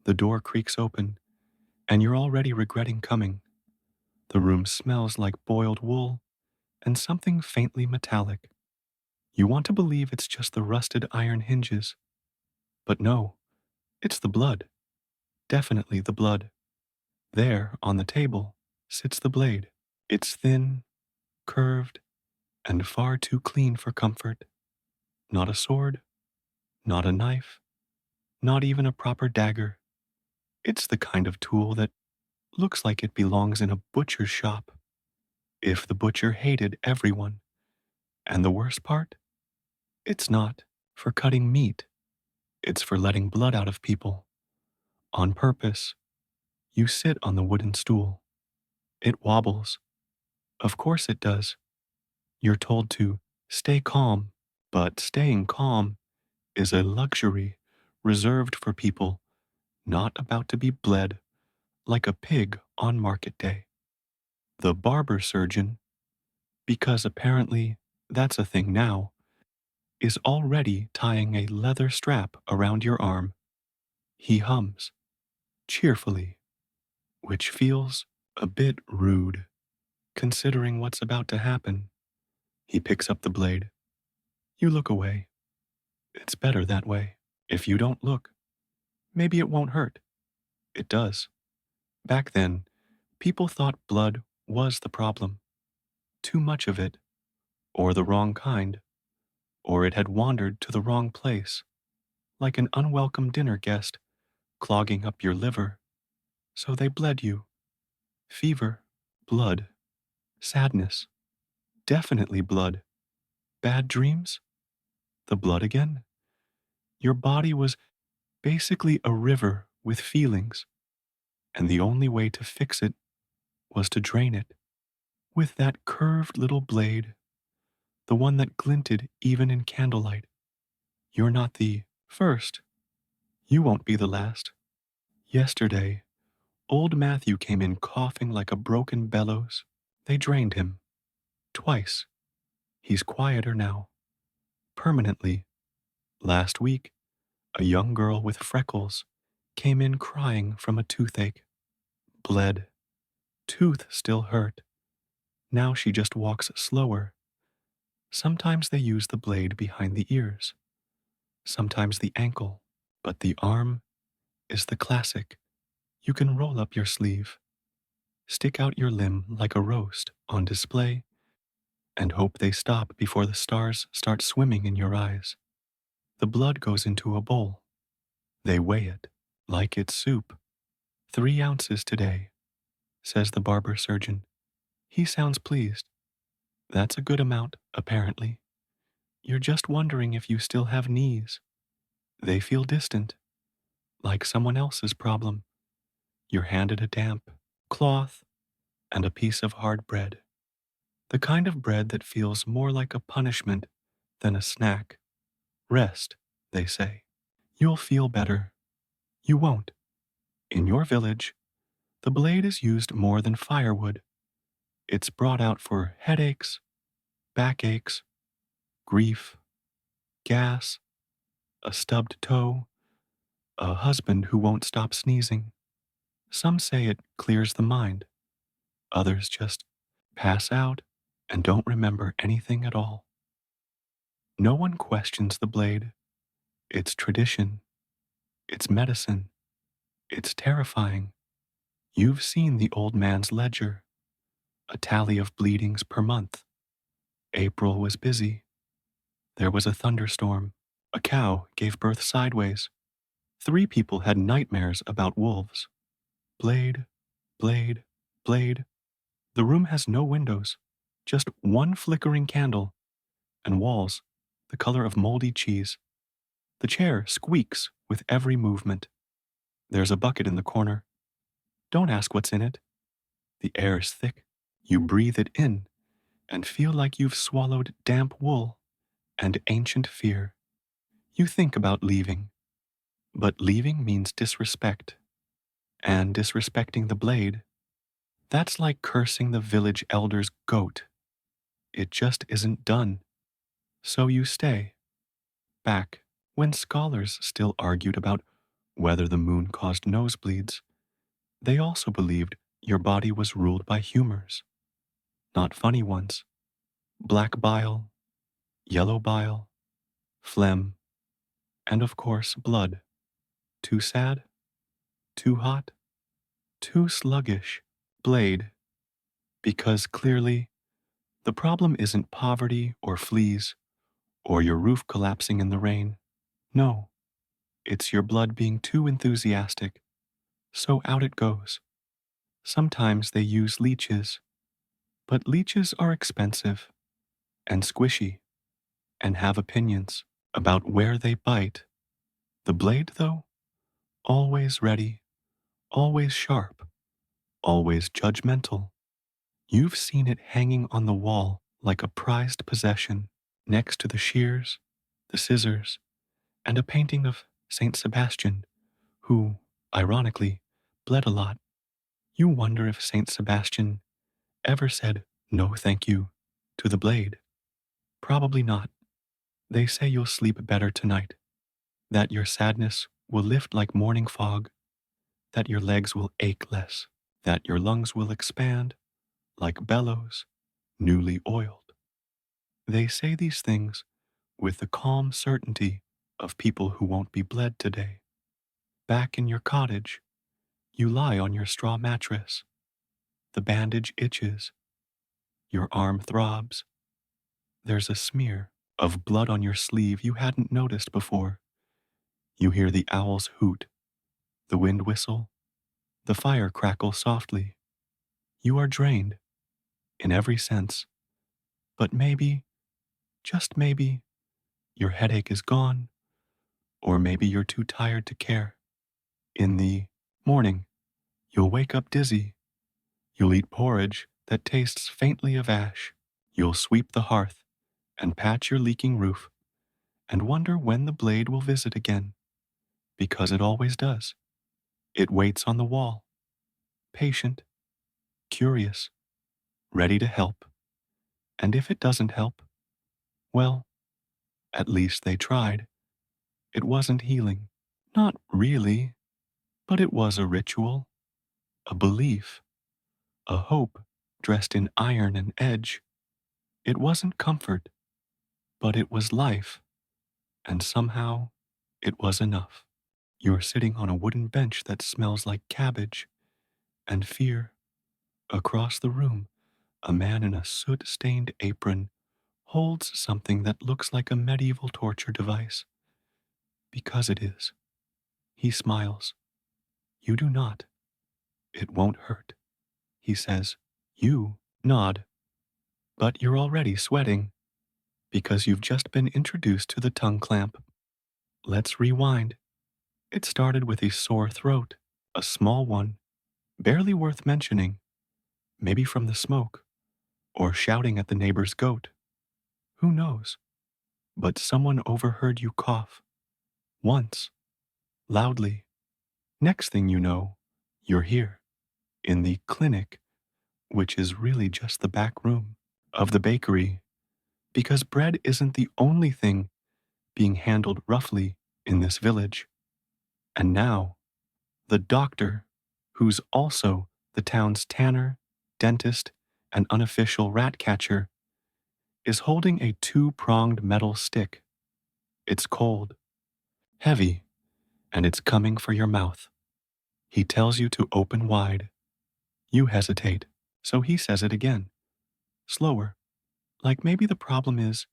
The door creaks open, and you're already regretting coming. The room smells like boiled wool and something faintly metallic. You want to believe it's just the rusted iron hinges, but no, it's the blood. Definitely the blood. There, on the table, sits the blade. It's thin, curved, and far too clean for comfort. Not a sword, not a knife, not even a proper dagger. It's the kind of tool that looks like it belongs in a butcher's shop. If the butcher hated everyone. And the worst part? It's not for cutting meat. It's for letting blood out of people. On purpose. You sit on the wooden stool. It wobbles. Of course it does. You're told to stay calm, but staying calm is a luxury reserved for people not about to be bled like a pig on market day. The barber surgeon, because apparently that's a thing now, is already tying a leather strap around your arm. He hums, cheerfully, which feels a bit rude, considering what's about to happen. He picks up the blade. You look away. It's better that way. If you don't look, maybe it won't hurt. It does. Back then, people thought blood was the problem. Too much of it, or the wrong kind, or it had wandered to the wrong place, like an unwelcome dinner guest clogging up your liver. So they bled you. Fever, blood, sadness, definitely blood. Bad dreams? The blood again? Your body was basically a river with feelings, and the only way to fix it was to drain it. With that curved little blade, the one that glinted even in candlelight. You're not the first. You won't be the last. Yesterday, old Matthew came in coughing like a broken bellows. They drained him. Twice. He's quieter now. Permanently. Last week, a young girl with freckles came in crying from a toothache. Bled. Tooth still hurt. Now she just walks slower. Sometimes they use the blade behind the ears. Sometimes the ankle. But the arm is the classic. You can roll up your sleeve, stick out your limb like a roast on display, and hope they stop before the stars start swimming in your eyes. The blood goes into a bowl. They weigh it like it's soup. 3 ounces today, says the barber surgeon. He sounds pleased. That's a good amount, apparently. You're just wondering if you still have knees. They feel distant, like someone else's problem. You're handed a damp cloth and a piece of hard bread. The kind of bread that feels more like a punishment than a snack. Rest, they say. You'll feel better. You won't. In your village, the blade is used more than firewood. It's brought out for headaches, backaches, grief, gas, a stubbed toe, a husband who won't stop sneezing. Some say it clears the mind. Others just pass out and don't remember anything at all. No one questions the blade. It's tradition. It's medicine. It's terrifying. You've seen the old man's ledger, a tally of bleedings per month. April was busy. There was a thunderstorm. A cow gave birth sideways. 3 people had nightmares about wolves. Blade, blade, blade. The room has no windows, just one flickering candle, and walls the color of moldy cheese. The chair squeaks with every movement. There's a bucket in the corner. Don't ask what's in it. The air is thick. You breathe it in and feel like you've swallowed damp wool and ancient fear. You think about leaving, but leaving means disrespect. And disrespecting the blade, that's like cursing the village elder's goat. It just isn't done. So you stay. Back when scholars still argued about whether the moon caused nosebleeds. They also believed your body was ruled by humors, not funny ones. Black bile, yellow bile, phlegm, and of course blood. Too sad? Too hot? Too sluggish? Blade. Because clearly, the problem isn't poverty or fleas or your roof collapsing in the rain. No, it's your blood being too enthusiastic. So out it goes. Sometimes they use leeches, but leeches are expensive and squishy and have opinions about where they bite. The blade, though, always ready, always sharp, always judgmental. You've seen it hanging on the wall like a prized possession next to the shears, the scissors, and a painting of Saint Sebastian, who, ironically, bled a lot. You wonder if Saint Sebastian ever said no thank you to the blade. Probably not. They say you'll sleep better tonight, that your sadness will lift like morning fog, that your legs will ache less, that your lungs will expand like bellows newly oiled. They say these things with the calm certainty of people who won't be bled today. Back in your cottage, you lie on your straw mattress. The bandage itches. Your arm throbs. There's a smear of blood on your sleeve you hadn't noticed before. You hear the owls hoot, the wind whistle, the fire crackle softly. You are drained, in every sense. But maybe, just maybe, your headache is gone, or maybe you're too tired to care. In the morning, you'll wake up dizzy. You'll eat porridge that tastes faintly of ash. You'll sweep the hearth and patch your leaking roof and wonder when the blade will visit again, because it always does. It waits on the wall, patient, curious, ready to help. And if it doesn't help, well, at least they tried. It wasn't healing. Not really, but it was a ritual, a belief, a hope dressed in iron and edge. It wasn't comfort, but it was life, and somehow it was enough. You're sitting on a wooden bench that smells like cabbage and fear. Across the room, a man in a soot-stained apron holds something that looks like a medieval torture device. Because it is. He smiles. You do not. It won't hurt. He says. You nod. But you're already sweating because you've just been introduced to the tongue clamp. Let's rewind. It started with a sore throat, a small one, barely worth mentioning, maybe from the smoke, or shouting at the neighbor's goat. Who knows? But someone overheard you cough. Once. Loudly. Next thing you know, you're here, in the clinic, which is really just the back room of the bakery, because bread isn't the only thing being handled roughly in this village. And now, the doctor, who's also the town's tanner, dentist, and unofficial rat catcher, is holding a two-pronged metal stick. It's cold, heavy, and it's coming for your mouth. He tells you to open wide. You hesitate, so he says it again, slower, like maybe the problem is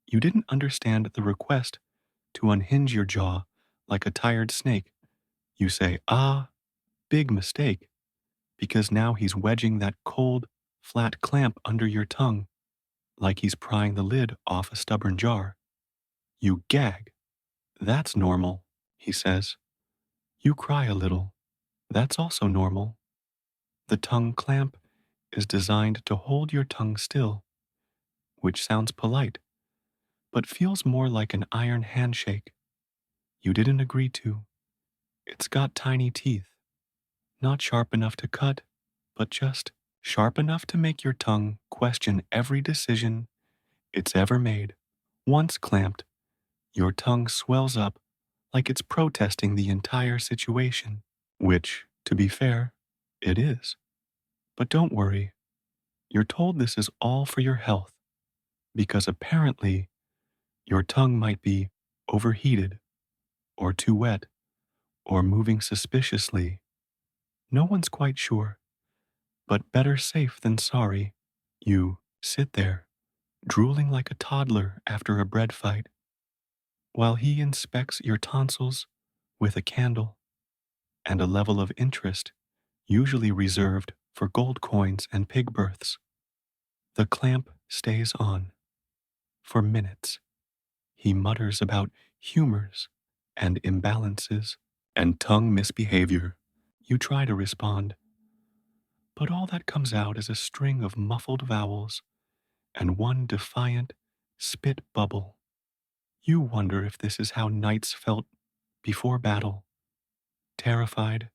you didn't understand the request to unhinge your jaw like a tired snake. You say, ah, big mistake, because now he's wedging that cold, flat clamp under your tongue, like he's prying the lid off a stubborn jar. You gag. That's normal, he says. You cry a little. That's also normal. The tongue clamp is designed to hold your tongue still, which sounds polite, but feels more like an iron handshake you didn't agree to. It's got tiny teeth, not sharp enough to cut, but just sharp enough to make your tongue question every decision it's ever made. Once clamped, your tongue swells up like it's protesting the entire situation, which, to be fair, it is. But don't worry, you're told this is all for your health because apparently your tongue might be overheated or too wet or moving suspiciously. No one's quite sure, but better safe than sorry. You sit there, drooling like a toddler after a bread fight, while he inspects your tonsils with a candle and a level of interest usually reserved for gold coins and pig births. The clamp stays on for minutes. He mutters about humors and imbalances and tongue misbehavior. You try to respond, but all that comes out is a string of muffled vowels and one defiant spit bubble. You wonder if this is how knights felt before battle, terrified,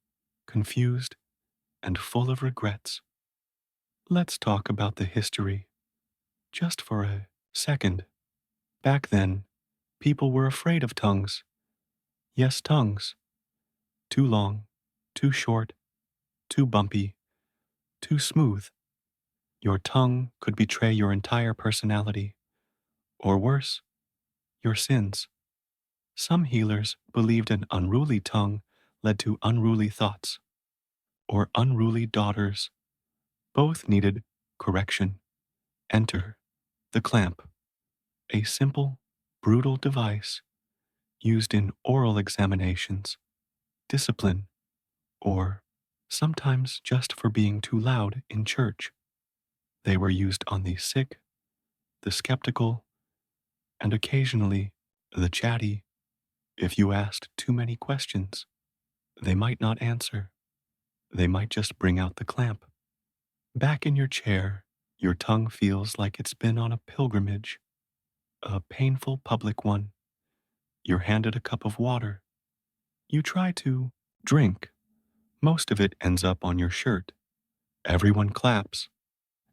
confused, and full of regrets. Let's talk about the history, just for a second. Back then, people were afraid of tongues. Yes, tongues. Too long, too short, too bumpy, too smooth. Your tongue could betray your entire personality, or worse, your sins. Some healers believed an unruly tongue led to unruly thoughts, or unruly daughters. Both needed correction. Enter the clamp, a simple, brutal device used in oral examinations, discipline, or sometimes just for being too loud in church. They were used on the sick, the skeptical, and occasionally the chatty. If you asked too many questions, they might not answer. They might just bring out the clamp. Back in your chair, your tongue feels like it's been on a pilgrimage, a painful public one. You're handed a cup of water. You try to drink. Most of it ends up on your shirt. Everyone claps,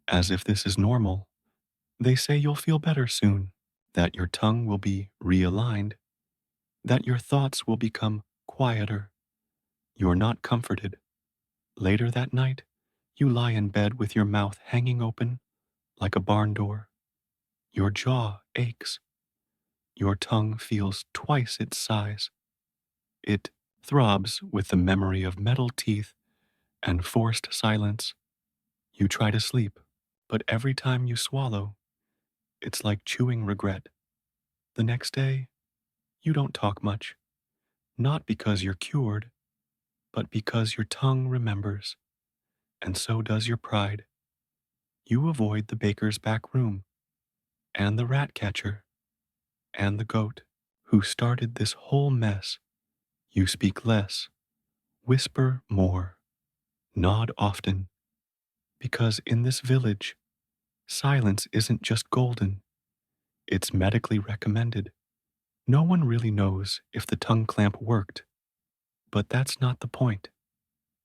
as if this is normal. They say you'll feel better soon, that your tongue will be realigned, that your thoughts will become quieter. You're not comforted. Later that night, you lie in bed with your mouth hanging open like a barn door. Your jaw aches. Your tongue feels twice its size. It throbs with the memory of metal teeth and forced silence. You try to sleep, but every time you swallow, it's like chewing regret. The next day, you don't talk much, not because you're cured, but because your tongue remembers, and so does your pride. You avoid the baker's back room, and the rat catcher, and the goat who started this whole mess. You speak less, whisper more, nod often, because in this village, silence isn't just golden, it's medically recommended. No one really knows if the tongue clamp worked, but that's not the point.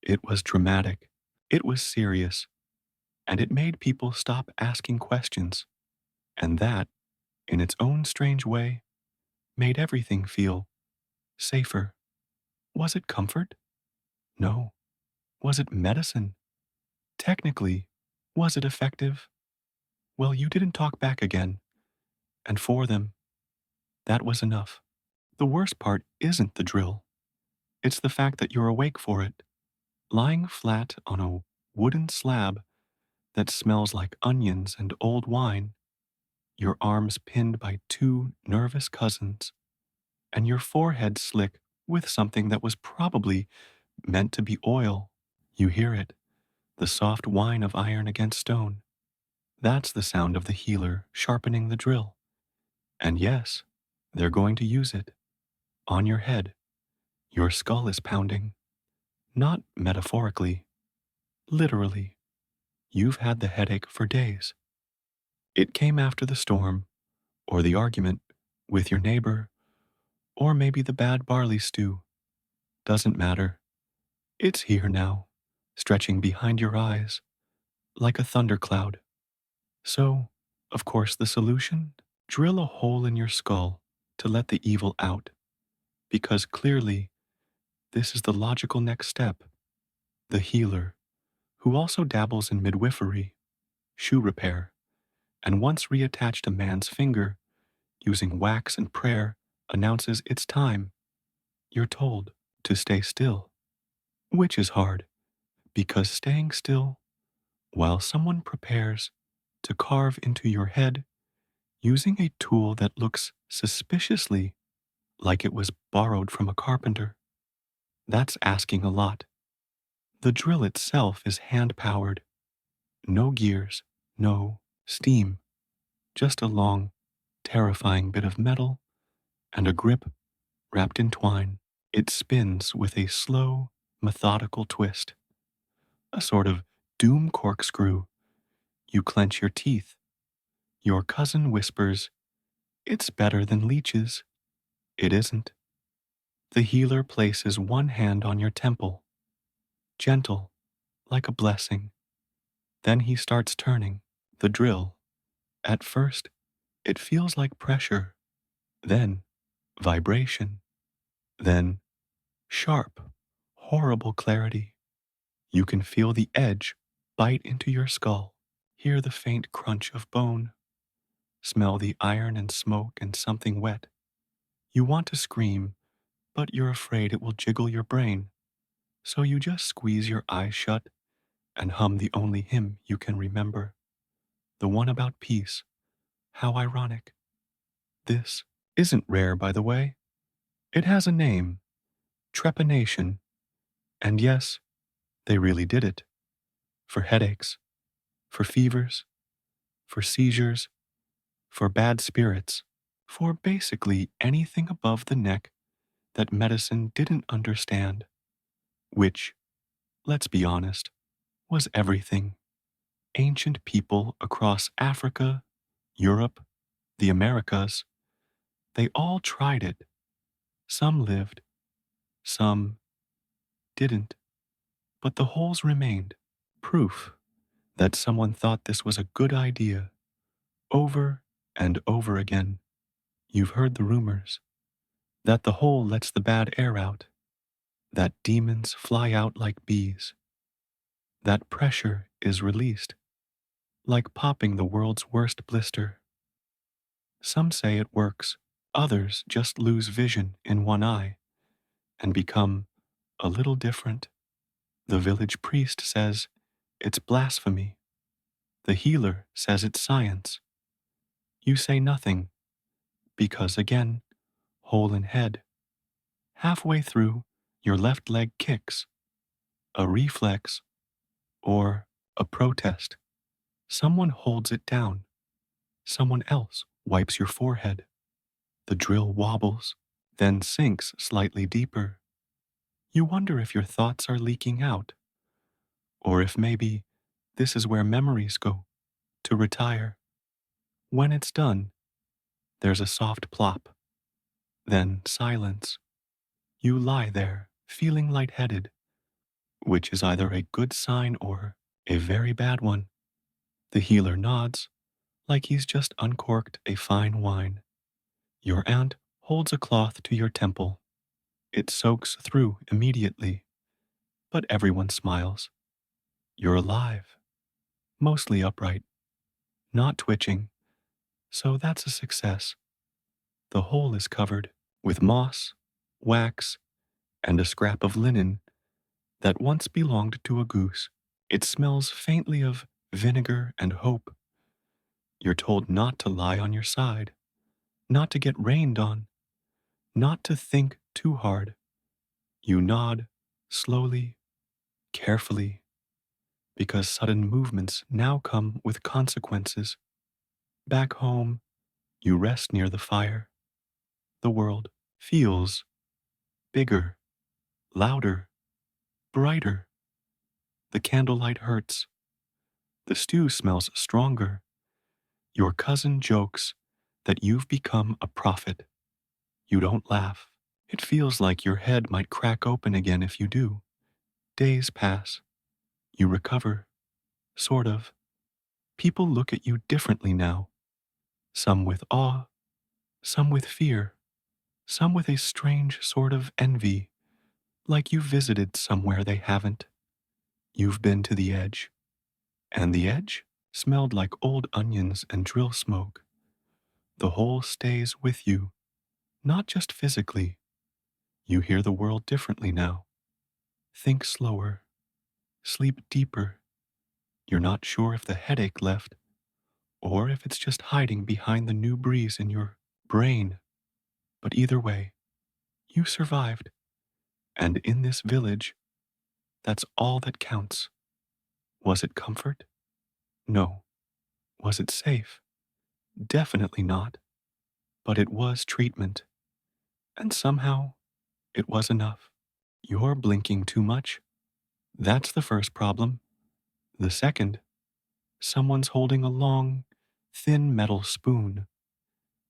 It was dramatic, it was serious, and it made people stop asking questions. And that, in its own strange way, made everything feel safer. Was it comfort? No. Was it medicine? Technically, was it effective? Well, you didn't talk back again, and for them, that was enough. The worst part isn't the drill, it's the fact that you're awake for it, lying flat on a wooden slab that smells like onions and old wine, your arms pinned by two nervous cousins, and your forehead slick with something that was probably meant to be oil. You hear it, the soft whine of iron against stone. That's the sound of the healer sharpening the drill. And yes, they're going to use it. On your head, your skull is pounding. Not metaphorically, literally. You've had the headache for days. It came after the storm, or the argument with your neighbor, or maybe the bad barley stew. Doesn't matter. It's here now, stretching behind your eyes, like a thundercloud. So, of course, the solution? Drill a hole in your skull to let the evil out, because clearly this is the logical next step. The healer, who also dabbles in midwifery, shoe repair, and once reattached a man's finger using wax and prayer, announces it's time. You're told to stay still, which is hard because staying still while someone prepares to carve into your head using a tool that looks suspiciously like it was borrowed from a carpenter, that's asking a lot. The drill itself is hand powered, no gears, no steam, just a long, terrifying bit of metal and a grip wrapped in twine. It spins with a slow, methodical twist, a sort of doom corkscrew. You clench your teeth. Your cousin whispers, "It's better than leeches." It isn't. The healer places one hand on your temple, gentle, like a blessing. Then he starts turning the drill. At first, it feels like pressure, then vibration, then sharp, horrible clarity. You can feel the edge bite into your skull, hear the faint crunch of bone, smell the iron and smoke and something wet. You want to scream, but you're afraid it will jiggle your brain, so you just squeeze your eyes shut and hum the only hymn you can remember, the one about peace. How ironic. This isn't rare, by the way. It has a name, trepanation. And yes, they really did it. For headaches, for fevers, for seizures, for bad spirits, for basically anything above the neck that medicine didn't understand, which, let's be honest, was everything. Ancient people across Africa, Europe, the Americas, they all tried it. Some lived, some didn't, but the holes remained. Proof that someone thought this was a good idea over and over again. You've heard the rumors that the hole lets the bad air out, that demons fly out like bees, that pressure is released, like popping the world's worst blister. Some say it works, others just lose vision in one eye and become a little different. The village priest says it's blasphemy. The healer says it's science. You say nothing because, again, hole in head. Halfway through, your left leg kicks, a reflex or a protest. Someone holds it down. Someone else wipes your forehead. The drill wobbles, then sinks slightly deeper. You wonder if your thoughts are leaking out, or if maybe this is where memories go to retire. When it's done, there's a soft plop, then silence. You lie there, feeling lightheaded, which is either a good sign or a very bad one. The healer nods, like he's just uncorked a fine wine. Your aunt holds a cloth to your temple. It soaks through immediately, but everyone smiles. You're alive, mostly upright, not twitching, so that's a success. The hole is covered with moss, wax, and a scrap of linen that once belonged to a goose. It smells faintly of vinegar and hope. You're told not to lie on your side, not to get rained on, not to think too hard. You nod, slowly, carefully, because sudden movements now come with consequences. Back home, you rest near the fire. The world feels bigger, louder, brighter. The candlelight hurts. The stew smells stronger. Your cousin jokes that you've become a prophet. You don't laugh. It feels like your head might crack open again if you do. Days pass. You recover. Sort of. People look at you differently now. Some with awe, some with fear. some with a strange sort of envy, like you visited somewhere they haven't. You've been to the edge, and the edge smelled like old onions and drill smoke. The whole stays with you, not just physically. You hear the world differently now. Think slower, sleep deeper. You're not sure if the headache left or if it's just hiding behind the new breeze in your brain. But either way, you survived. And in this village, that's all that counts. Was it comfort? No. Was it safe? Definitely not. But it was treatment. And somehow, it was enough. You're blinking too much. That's the first problem. The second, someone's holding a long, thin metal spoon,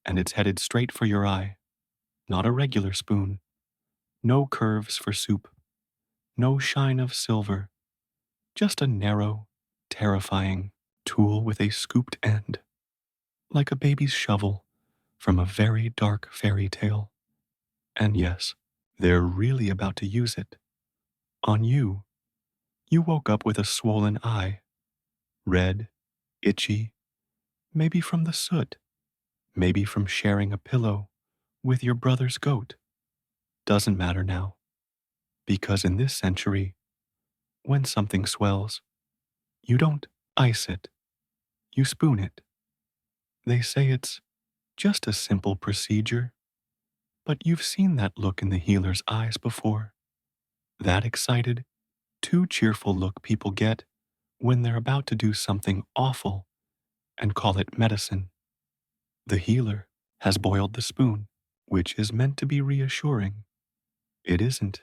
and it's headed straight for your eye. Not a regular spoon. No curves for soup. No shine of silver. Just a narrow, terrifying tool with a scooped end, like a baby's shovel from a very dark fairy tale. And yes, they're really about to use it. On you. You woke up with a swollen eye, red, itchy, maybe from the soot, maybe from sharing a pillow with your brother's goat. Doesn't matter now, because in this century, when something swells, you don't ice it, you spoon it. They say it's just a simple procedure, but you've seen that look in the healer's eyes before. That excited, too cheerful look people get when they're about to do something awful and call it medicine. The healer has boiled the spoon, which is meant to be reassuring. It isn't.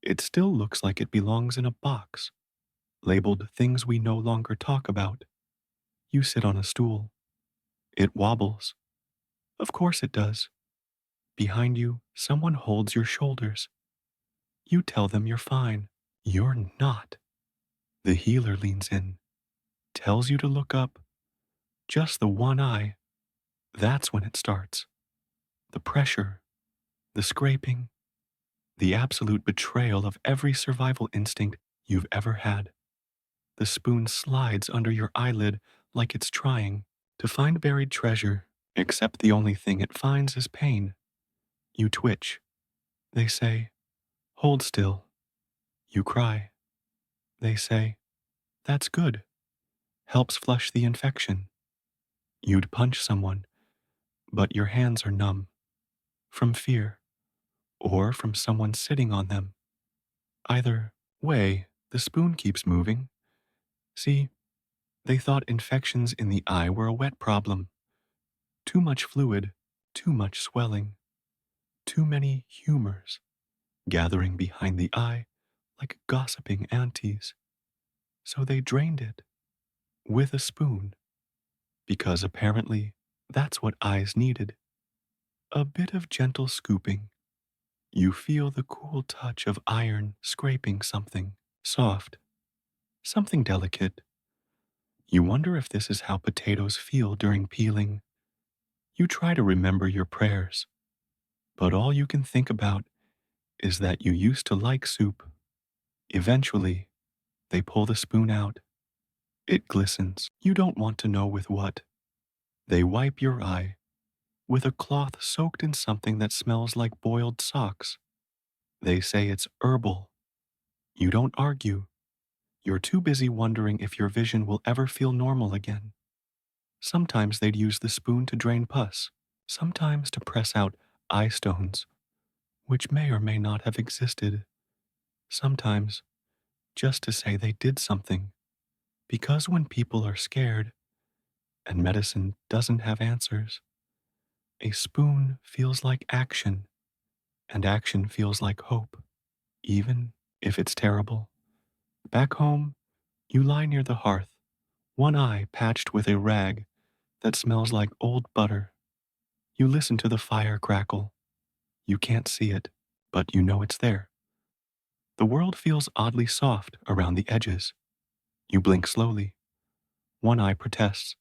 It still looks like it belongs in a box, labeled things we no longer talk about. You sit on a stool. It wobbles. Of course it does. Behind you, someone holds your shoulders. You tell them you're fine. You're not. The healer leans in, tells you to look up. Just the one eye. That's when it starts. The pressure, the scraping, the absolute betrayal of every survival instinct you've ever had. The spoon slides under your eyelid like it's trying to find buried treasure, except the only thing it finds is pain. You twitch. They say, hold still. You cry. They say, that's good. Helps flush the infection. You'd punch someone, but your hands are numb. From fear, or from someone sitting on them. Either way, the spoon keeps moving. See, they thought infections in the eye were a wet problem. Too much fluid, too much swelling, too many humors gathering behind the eye like gossiping aunties. So they drained it with a spoon, because apparently that's what eyes needed. A bit of gentle scooping. You feel the cool touch of iron scraping something soft, something delicate. You wonder if this is how potatoes feel during peeling. You try to remember your prayers, but all you can think about is that you used to like soup. Eventually, they pull the spoon out. It glistens. You don't want to know with what. They wipe your eye with a cloth soaked in something that smells like boiled socks. They say it's herbal. You don't argue. You're too busy wondering if your vision will ever feel normal again. Sometimes they'd use the spoon to drain pus, sometimes to press out eye stones, which may or may not have existed. Sometimes just to say they did something. Because when people are scared and medicine doesn't have answers, a spoon feels like action, and action feels like hope, even if it's terrible. Back home, you lie near the hearth, one eye patched with a rag that smells like old butter. You listen to the fire crackle. You can't see it, but you know it's there. The world feels oddly soft around the edges. You blink slowly. One eye protests.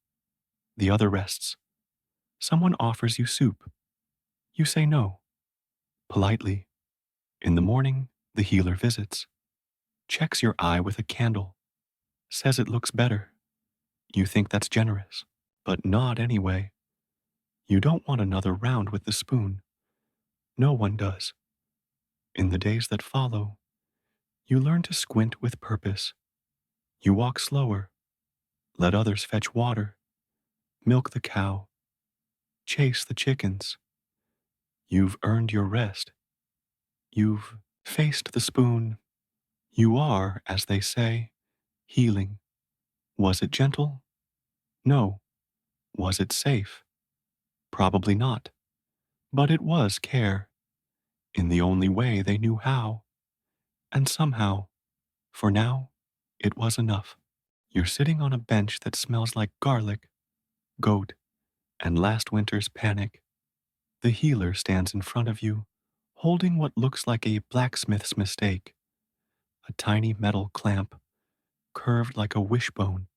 The other rests. Someone offers you soup. You say no. politely. In the morning, the healer visits, checks your eye with a candle, says it looks better. You think that's generous, but not anyway. You don't want another round with the spoon. No one does. In the days that follow, you learn to squint with purpose. You walk slower, let others fetch water, milk the cow, chase the chickens. You've earned your rest. You've faced the spoon. You are, as they say, healing. Was it gentle? No. Was it safe? Probably not. But it was care, in the only way they knew how. And somehow, for now, it was enough. You're sitting on a bench that smells like garlic, goat, and last winter's panic. The healer stands in front of you, holding what looks like a blacksmith's mistake, a tiny metal clamp, curved like a wishbone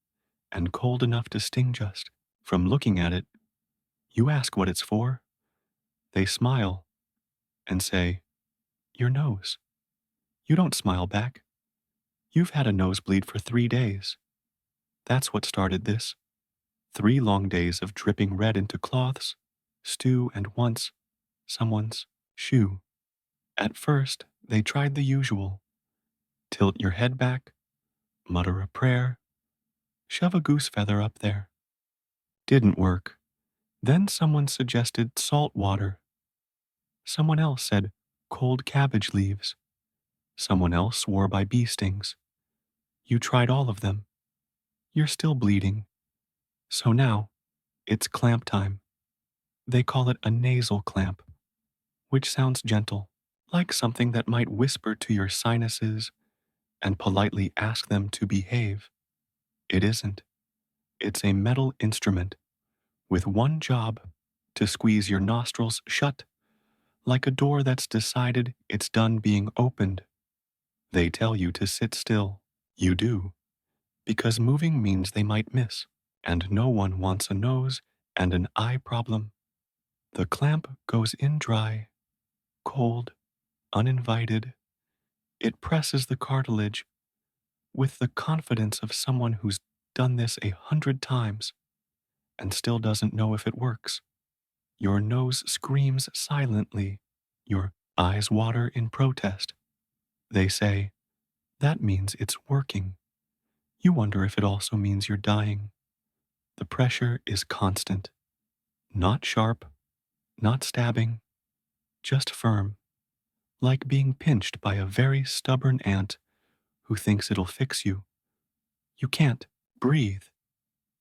and cold enough to sting just from looking at it. You ask what it's for. They smile and say, "Your nose." You don't smile back. You've had a nosebleed for 3 days. That's what started this. 3 long days of dripping red into cloths, stew, and once someone's shoe. At first, they tried the usual: tilt your head back, mutter a prayer, shove a goose feather up there. Didn't work. Then someone suggested salt water. Someone else said cold cabbage leaves. Someone else swore by bee stings. You tried all of them. You're still bleeding. So now, it's clamp time. They call it a nasal clamp, which sounds gentle, like something that might whisper to your sinuses and politely ask them to behave. It isn't. It's a metal instrument with one job: to squeeze your nostrils shut, like a door that's decided it's done being opened. They tell you to sit still. You do, because moving means they might miss, and no one wants a nose and an eye problem. The clamp goes in dry, cold, uninvited. It presses the cartilage with the confidence of someone who's done this 100 times and still doesn't know if it works. Your nose screams silently. Your eyes water in protest. They say, that means it's working. You wonder if it also means you're dying. The pressure is constant. Not sharp, not stabbing, just firm, like being pinched by a very stubborn ant who thinks it'll fix you. You can't breathe,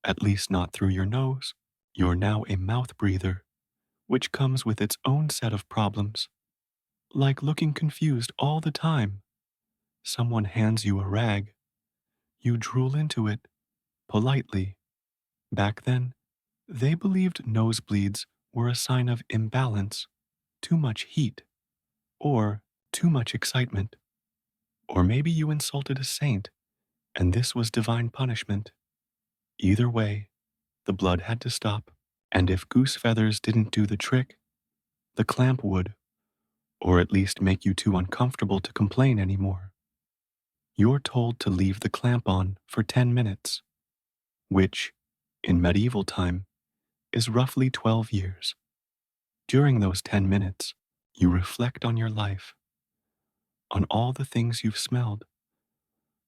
at least not through your nose. You're now a mouth breather, which comes with its own set of problems, like looking confused all the time. Someone hands you a rag. You drool into it, politely. Back then, they believed nosebleeds were a sign of imbalance, too much heat, or too much excitement. Or maybe you insulted a saint, and this was divine punishment. Either way, the blood had to stop, and if goose feathers didn't do the trick, the clamp would, or at least make you too uncomfortable to complain anymore. You're told to leave the clamp on for 10 minutes, which, in medieval time, is roughly 12 years. During those 10 minutes, you reflect on your life, on all the things you've smelled,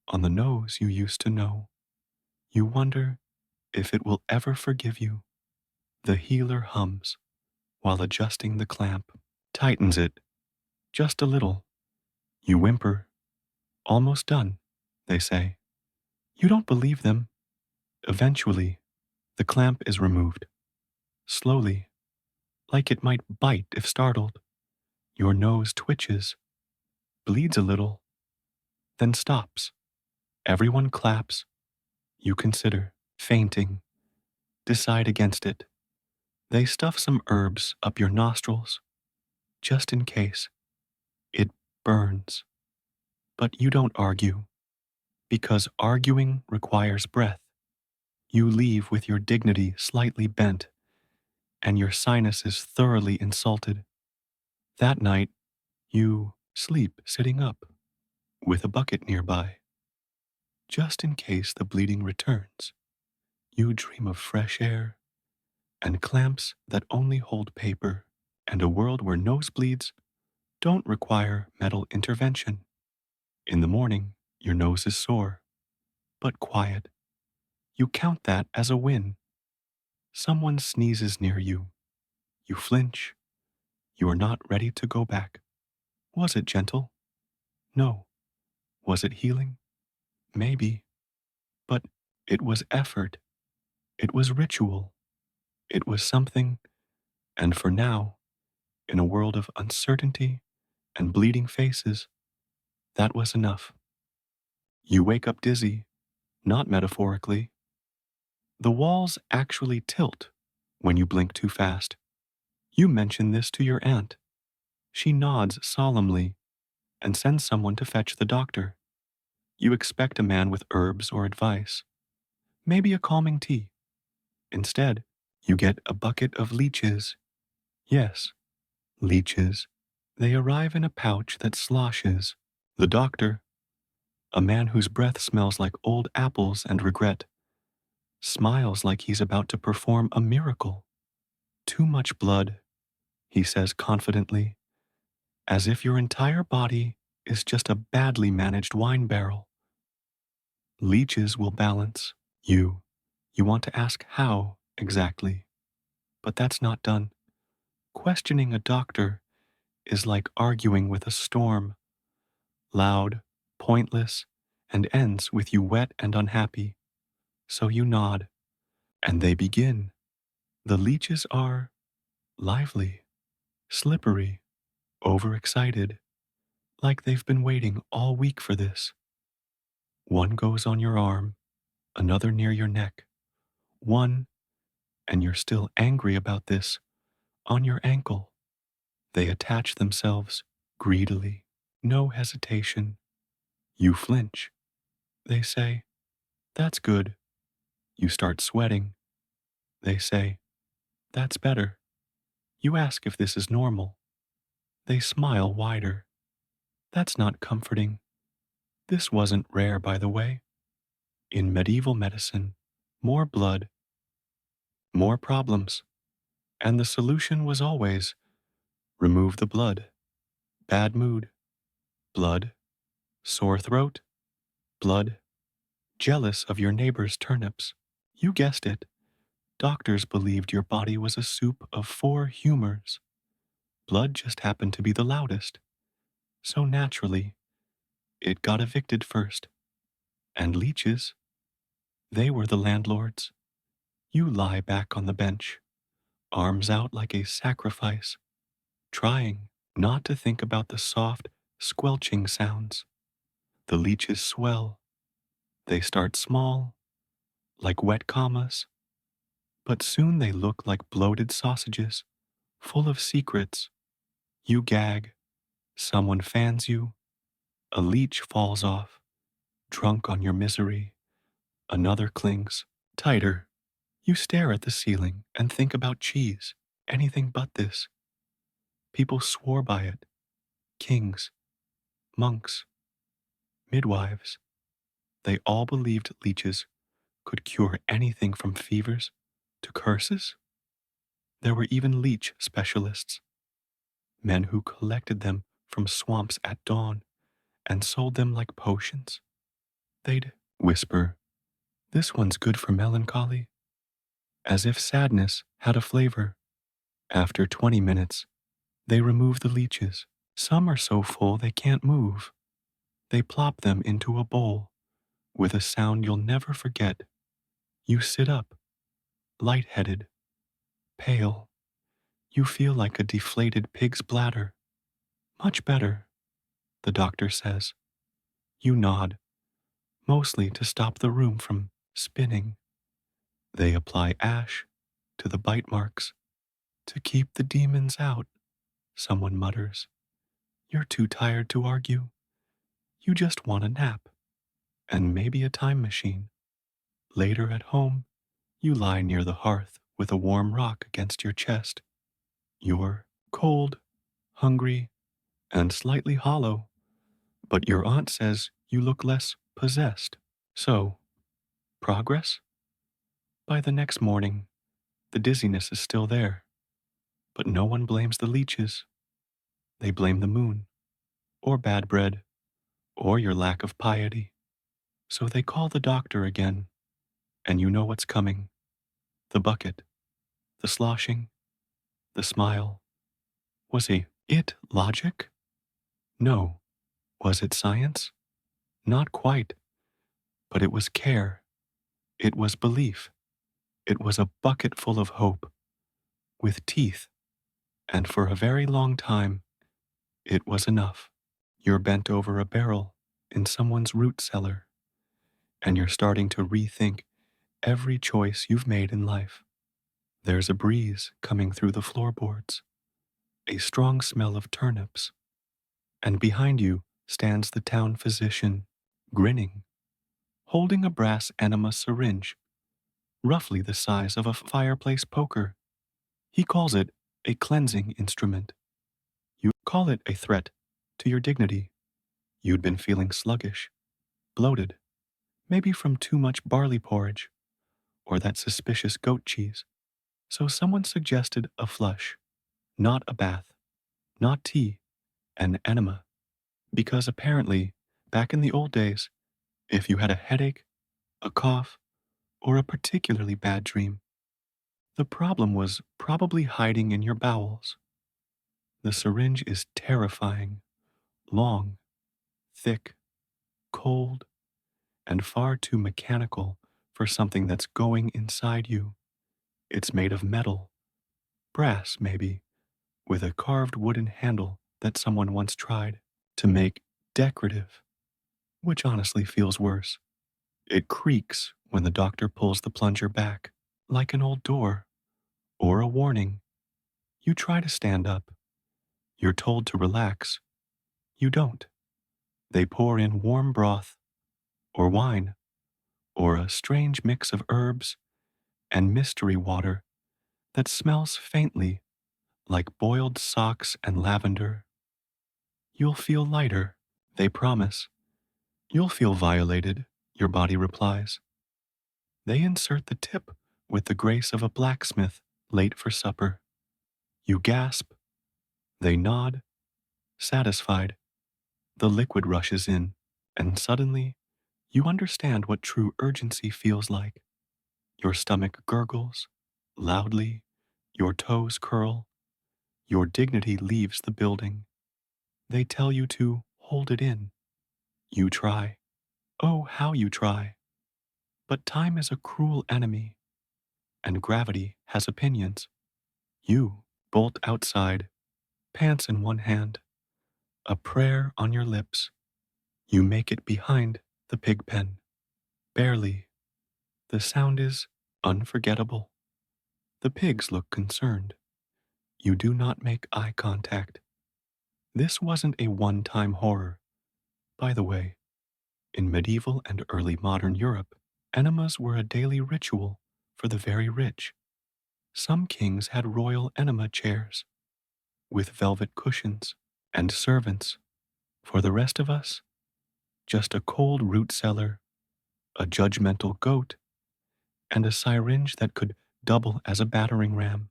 on the nose you used to know. You wonder if it will ever forgive you. The healer hums while adjusting the clamp, tightens it just a little. You whimper. Almost done, they say. You don't believe them. Eventually, the clamp is removed. Slowly, like it might bite if startled. Your nose twitches, bleeds a little, then stops. Everyone claps. You consider fainting. Decide against it. They stuff some herbs up your nostrils, just in case. It burns. But you don't argue, because arguing requires breath. You leave with your dignity slightly bent and your sinuses thoroughly insulted. That night, You sleep sitting up with a bucket nearby, just in case the bleeding returns. You dream of fresh air and clamps that only hold paper, and a world where nosebleeds don't require metal intervention. In the morning, your nose is sore, but quiet. You count that as a win. Someone sneezes near you. You flinch. You are not ready to go back. Was it gentle? No. Was it healing? Maybe. But it was effort. It was ritual. It was something, and for now, in a world of uncertainty and bleeding faces, that was enough. You wake up dizzy, not metaphorically. The walls actually tilt when you blink too fast. You mention this to your aunt. She nods solemnly and sends someone to fetch the doctor. You expect a man with herbs or advice, maybe a calming tea. Instead, you get a bucket of leeches. Yes, leeches. They arrive in a pouch that sloshes. The doctor, a man whose breath smells like old apples and regret, smiles like he's about to perform a miracle. Too much blood, he says confidently, as if your entire body is just a badly managed wine barrel. Leeches will balance you. You want to ask how exactly, but that's not done. Questioning a doctor is like arguing with a storm, loud, pointless, and ends with you wet and unhappy. So you nod, and they begin. The leeches are lively, slippery, overexcited, like they've been waiting all week for this. One goes on your arm, another near your neck. One, and you're still angry about this, on your ankle. They attach themselves greedily, no hesitation. You flinch. They say, "That's good." You start sweating. They say, "That's better." You ask if this is normal. They smile wider. "That's not comforting. This wasn't rare, by the way. In medieval medicine, more blood, more problems. And the solution was always remove the blood. Bad mood. Blood. Sore throat. Blood. Jealous of your neighbor's turnips. You guessed it. Doctors believed your body was a soup of four humors. Blood just happened to be the loudest. So naturally, it got evicted first. And leeches, they were the landlords. You lie back on the bench, arms out like a sacrifice, trying not to think about the soft, squelching sounds. The leeches swell. They start small, like wet commas, but soon they look like bloated sausages, full of secrets. You gag. Someone fans you. A leech falls off, drunk on your misery. Another clings tighter. You stare at the ceiling and think about cheese, anything but this. People swore by it. Kings, monks, midwives. They all believed leeches could cure anything from fevers to curses. There were even leech specialists, men who collected them from swamps at dawn and sold them like potions. They'd whisper, "This one's good for melancholy," as if sadness had a flavor. After 20 minutes, they remove the leeches. Some are so full they can't move. They plop them into a bowl with a sound you'll never forget. You sit up, lightheaded, pale. You feel like a deflated pig's bladder. Much better, the doctor says. You nod, mostly to stop the room from spinning. They apply ash to the bite marks to keep the demons out, someone mutters. You're too tired to argue. You just want a nap and maybe a time machine. Later at home, you lie near the hearth with a warm rock against your chest. You're cold, hungry, and slightly hollow, but your aunt says you look less possessed. So, progress? By the next morning, the dizziness is still there, but no one blames the leeches. They blame the moon, or bad bread, or your lack of piety. So they call the doctor again, and you know what's coming. The bucket, the sloshing, the smile. Was it logic? No. Was it science? Not quite. But it was care. It was belief. It was a bucket full of hope, with teeth, and for a very long time, it was enough. You're bent over a barrel in someone's root cellar, and you're starting to rethink every choice you've made in life. There's a breeze coming through the floorboards, a strong smell of turnips, and behind you stands the town physician, grinning, holding a brass enema syringe, roughly the size of a fireplace poker. He calls it a cleansing instrument. You call it a threat to your dignity. You'd been feeling sluggish, bloated, maybe from too much barley porridge or that suspicious goat cheese. So someone suggested a flush, not a bath, not tea, an enema. Because apparently, back in the old days, if you had a headache, a cough, or a particularly bad dream, the problem was probably hiding in your bowels. The syringe is terrifying, long, thick, cold, and far too mechanical for something that's going inside you. It's made of metal, brass maybe, with a carved wooden handle that someone once tried to make decorative, which honestly feels worse. It creaks when the doctor pulls the plunger back, like an old door, or a warning. You try to stand up. You're told to relax. You don't. They pour in warm broth, or wine, or a strange mix of herbs and mystery water that smells faintly like boiled socks and lavender. You'll feel lighter, they promise. You'll feel violated, your body replies. They insert the tip with the grace of a blacksmith late for supper. You gasp. They nod, satisfied. The liquid rushes in, and suddenly you understand what true urgency feels like. Your stomach gurgles loudly, your toes curl, your dignity leaves the building. They tell you to hold it in. You try. Oh, how you try. But time is a cruel enemy, and gravity has opinions. You bolt outside, pants in one hand, a prayer on your lips. You make it behind the pig pen. Barely. The sound is unforgettable. The pigs look concerned. You do not make eye contact. This wasn't a one-time horror. By the way, in medieval and early modern Europe, enemas were a daily ritual for the very rich. Some kings had royal enema chairs with velvet cushions and servants. For the rest of us, just a cold root cellar, a judgmental goat, and a syringe that could double as a battering ram.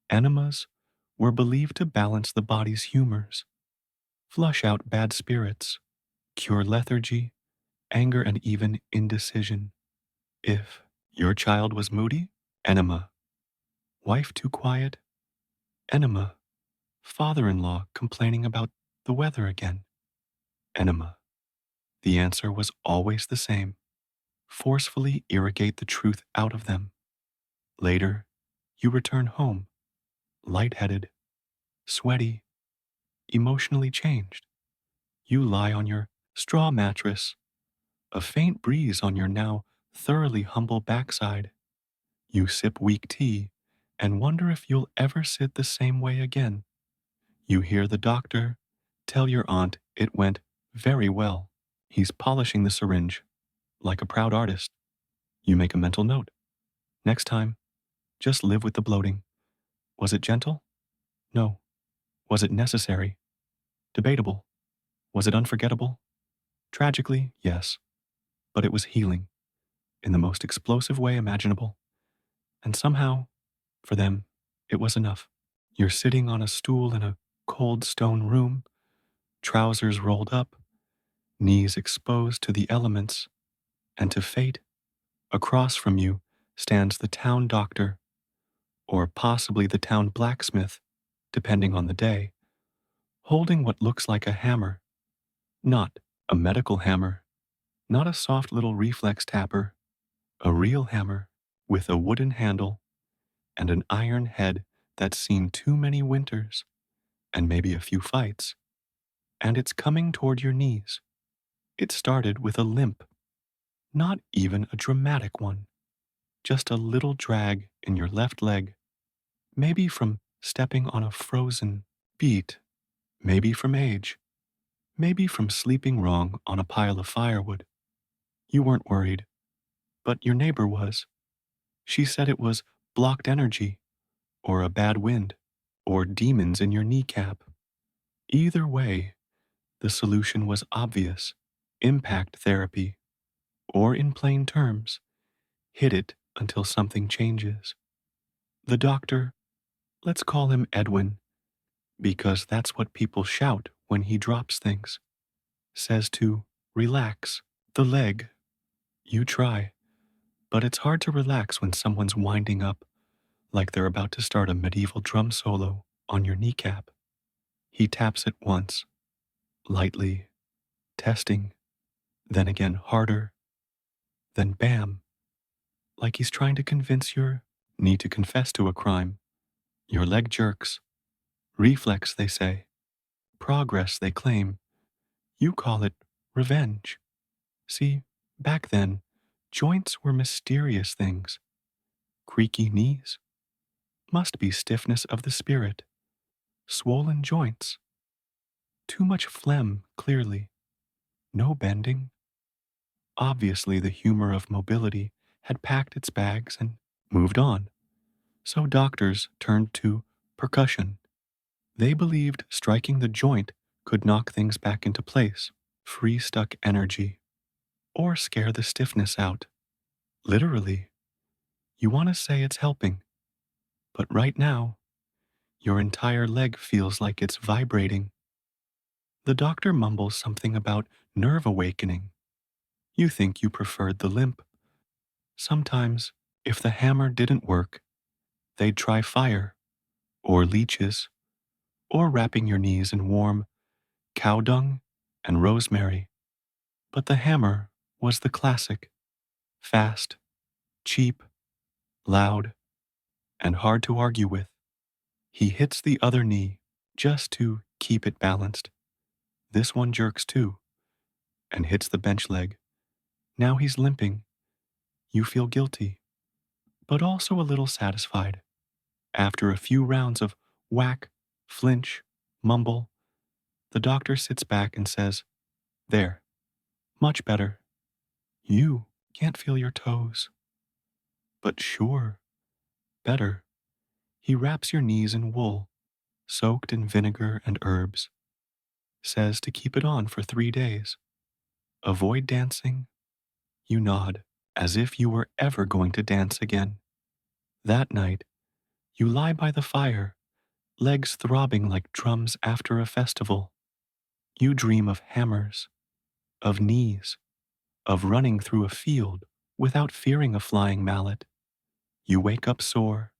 Enemas were believed to balance the body's humors, flush out bad spirits, cure lethargy, anger, and even indecision. If your child was moody, enema. Wife too quiet, enema. Father-in-law complaining about the weather again, enema. The answer was always the same. Forcefully irrigate the truth out of them. Later, you return home, lightheaded, sweaty, emotionally changed. You lie on your straw mattress, a faint breeze on your now thoroughly humble backside. You sip weak tea and wonder if you'll ever sit the same way again. You hear the doctor tell your aunt it went very well. He's polishing the syringe like a proud artist. You make a mental note. Next time, just live with the bloating. Was it gentle? No. Was it necessary? Debatable. Was it unforgettable? Tragically, yes, but it was healing in the most explosive way imaginable. And somehow, for them, it was enough. You're sitting on a stool in a cold stone room, trousers rolled up, knees exposed to the elements and to fate. Across from you stands the town doctor, or possibly the town blacksmith, depending on the day, holding what looks like a hammer. Not a medical hammer, not a soft little reflex tapper, a real hammer with a wooden handle and an iron head that's seen too many winters and maybe a few fights, and it's coming toward your knees. It started with a limp, not even a dramatic one, just a little drag in your left leg, maybe from stepping on a frozen beet, maybe from age, maybe from sleeping wrong on a pile of firewood. You weren't worried, but your neighbor was. She said it was blocked energy, or a bad wind, or demons in your kneecap. Either way, the solution was obvious: impact therapy, or in plain terms, hit it until something changes. The doctor, let's call him Edwin, because that's what people shout when he drops things, says to relax the leg. You try, but it's hard to relax when someone's winding up like they're about to start a medieval drum solo on your kneecap. He taps it once, lightly, testing, then again harder, then bam, like he's trying to convince your knee to confess to a crime. Your leg jerks. Reflex, they say. Progress, they claim. You call it revenge. See, back then, joints were mysterious things. Creaky knees must be stiffness of the spirit. Swollen joints. Too much phlegm, clearly. No bending. Obviously, the humor of mobility had packed its bags and moved on. So doctors turned to percussion. They believed striking the joint could knock things back into place, free stuck energy, or scare the stiffness out. Literally, you want to say it's helping, but right now, your entire leg feels like it's vibrating. The doctor mumbles something about nerve awakening. You think you preferred the limp. Sometimes, if the hammer didn't work, they'd try fire, or leeches, or wrapping your knees in warm cow dung and rosemary. But the hammer was the classic: fast, cheap, loud, and hard to argue with. He hits the other knee just to keep it balanced. This one jerks too and hits the bench leg. Now he's limping. You feel guilty, but also a little satisfied. After a few rounds of whack, flinch, mumble, the doctor sits back and says, "There, much better. You can't feel your toes." "But sure, better." He wraps your knees in wool, soaked in vinegar and herbs. Says to keep it on for 3 days. Avoid dancing. You nod, as if you were ever going to dance again. That night, you lie by the fire, legs throbbing like drums after a festival. You dream of hammers, of knees, of running through a field without fearing a flying mallet. You wake up sore,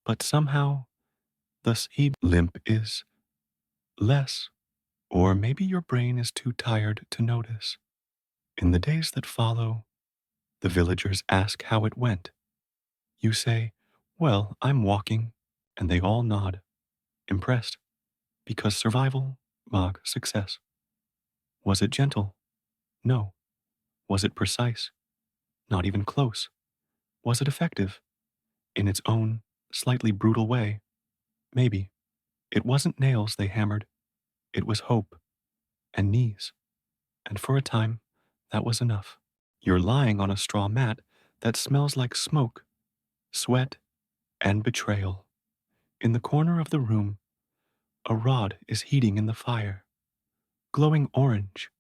but somehow the seed limp is less, or maybe your brain is too tired to notice. In the days that follow, the villagers ask how it went. You say, "Well, I'm walking," and they all nod, impressed, because survival, success. Was it gentle? No. Was it precise? Not even close. Was it effective? In its own, slightly brutal way? Maybe. It wasn't nails they hammered. It was hope and knees. And for a time, that was enough. You're lying on a straw mat that smells like smoke, sweat, and betrayal. In the corner of the room, a rod is heating in the fire. glowing orange,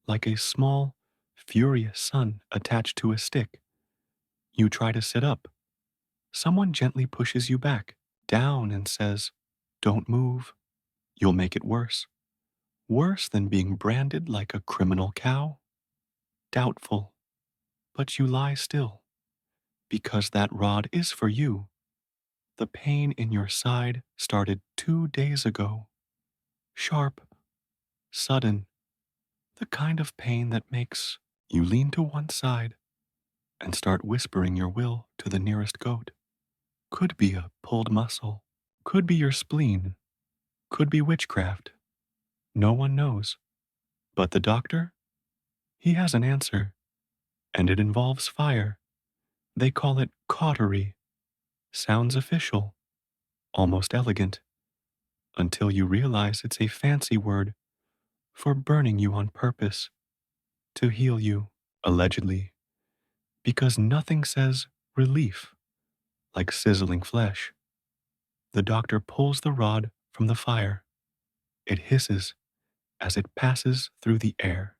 like a small, furious sun attached to a stick. You try to sit up. Someone gently pushes you back, down, and says, "Don't move. You'll make it worse." Worse than being branded like a criminal cow? Doubtful. But you lie still, because that rod is for you. The pain in your side started 2 days ago. Sharp, sudden, the kind of pain that makes you lean to one side and start whispering your will to the nearest goat. Could be a pulled muscle, could be your spleen, could be witchcraft. No one knows. But the doctor? He has an answer, and it involves fire. They call it cautery. Sounds official, almost elegant, until you realize it's a fancy word for burning you on purpose to heal you, allegedly, because nothing says relief like sizzling flesh. The doctor pulls the rod from the fire. It hisses as it passes through the air.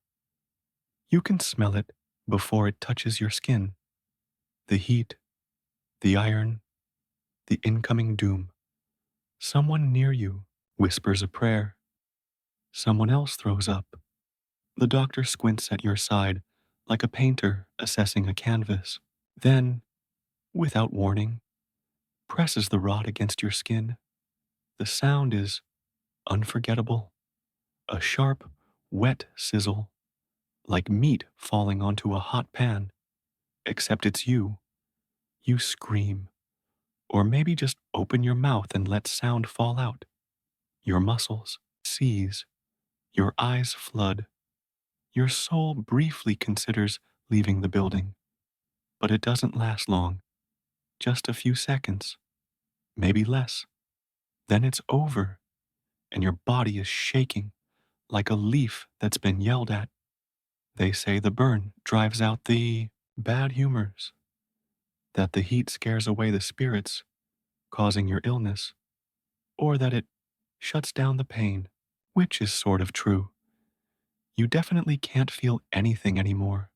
You can smell it before it touches your skin. The heat, the iron, the incoming doom. Someone near you whispers a prayer. Someone else throws up. The doctor squints at your side like a painter assessing a canvas. Then, without warning, presses the rod against your skin. The sound is unforgettable. A sharp, wet sizzle, like meat falling onto a hot pan. Except it's you. You scream. Or maybe just open your mouth and let sound fall out. Your muscles seize. Your eyes flood. Your soul briefly considers leaving the building. But it doesn't last long. Just a few seconds. Maybe less. Then it's over, and your body is shaking like a leaf that's been yelled at. They say the burn drives out the bad humors, that the heat scares away the spirits causing your illness, or that it shuts down the pain, which is sort of true. You definitely can't feel anything anymore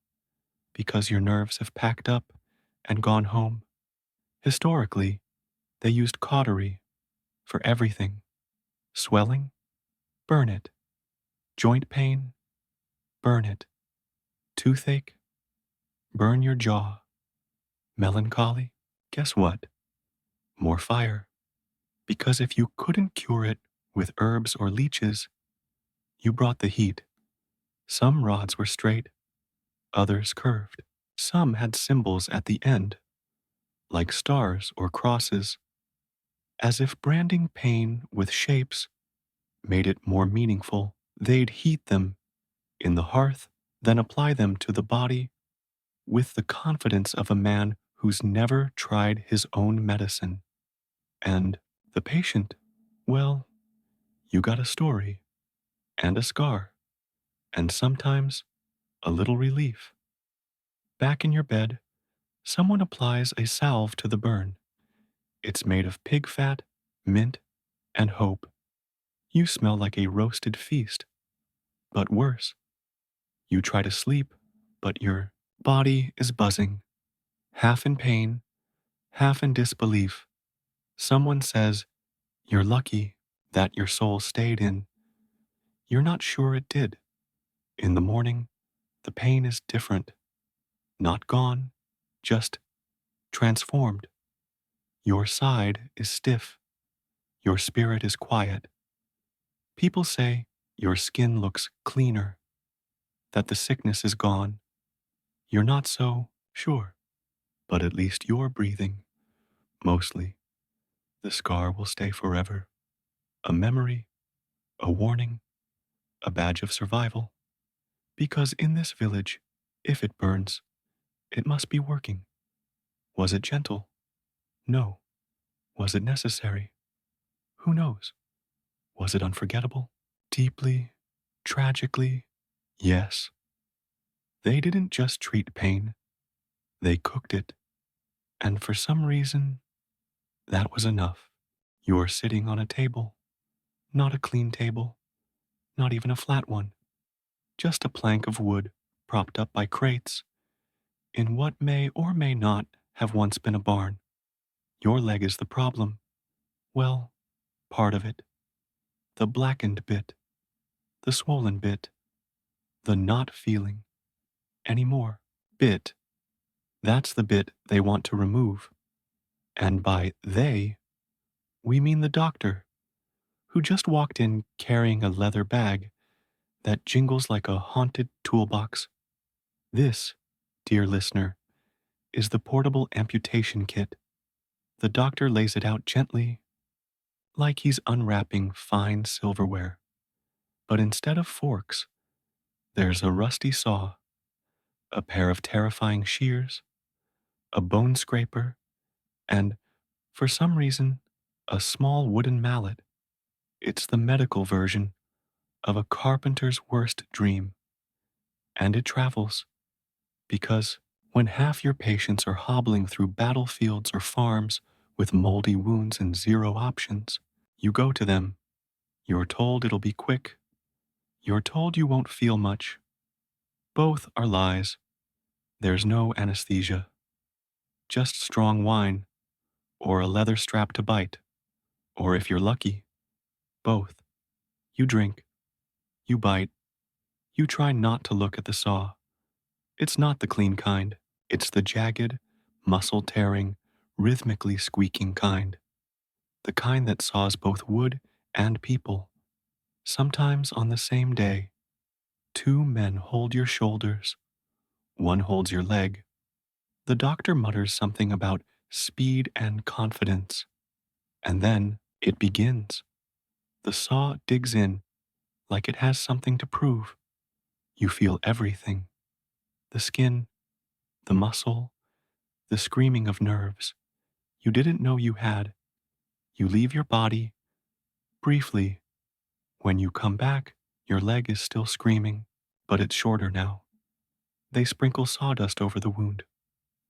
because your nerves have packed up and gone home. Historically, they used cautery for everything. Swelling? Burn it. Joint pain? Burn it. Toothache? Burn your jaw. Melancholy? Guess what? More fire. Because if you couldn't cure it with herbs or leeches, you brought the heat. Some rods were straight, others curved. Some had symbols at the end, like stars or crosses, as if branding pain with shapes made it more meaningful. They'd heat them in the hearth, then apply them to the body with the confidence of a man who's never tried his own medicine. And the patient, well, you got a story and a scar, and sometimes a little relief. Back in your bed, someone applies a salve to the burn. It's made of pig fat, mint, and hope. You smell like a roasted feast, but worse. You try to sleep, but your body is buzzing, half in pain, half in disbelief. Someone says, "You're lucky that your soul stayed in." You're not sure it did. In the morning, the pain is different. Not gone, just transformed. Your side is stiff. Your spirit is quiet. People say your skin looks cleaner, that the sickness is gone. You're not so sure, but at least you're breathing. Mostly, the scar will stay forever. A memory, a warning, a badge of survival. Because in this village, if it burns, it must be working. Was it gentle? No. Was it necessary? Who knows? Was it unforgettable? Deeply, tragically, yes. They didn't just treat pain, they cooked it. And for some reason, that was enough. You're sitting on a table, not a clean table, not even a flat one, just a plank of wood propped up by crates in what may or may not have once been a barn. Your leg is the problem. Well, part of it. The blackened bit, the swollen bit, the not feeling anymore bit. That's the bit they want to remove. And by they, we mean the doctor, who just walked in carrying a leather bag that jingles like a haunted toolbox. This, dear listener, is the portable amputation kit. The doctor lays it out gently, like he's unwrapping fine silverware. But instead of forks, there's a rusty saw, a pair of terrifying shears, a bone scraper, and, for some reason, a small wooden mallet. It's the medical version of a carpenter's worst dream. And it travels, because when half your patients are hobbling through battlefields or farms with moldy wounds and zero options, you go to them. You're told it'll be quick. You're told you won't feel much. Both are lies. There's no anesthesia, just strong wine, or a leather strap to bite, or if you're lucky, both. You drink, you bite, you try not to look at the saw. It's not the clean kind. It's the jagged, muscle-tearing, rhythmically squeaking kind. The kind that saws both wood and people, sometimes on the same day. Two men hold your shoulders. One holds your leg. The doctor mutters something about speed and confidence. And then it begins. The saw digs in like it has something to prove. You feel everything. The skin, the muscle, the screaming of nerves you didn't know you had. You leave your body, briefly. When you come back, your leg is still screaming, but it's shorter now. They sprinkle sawdust over the wound.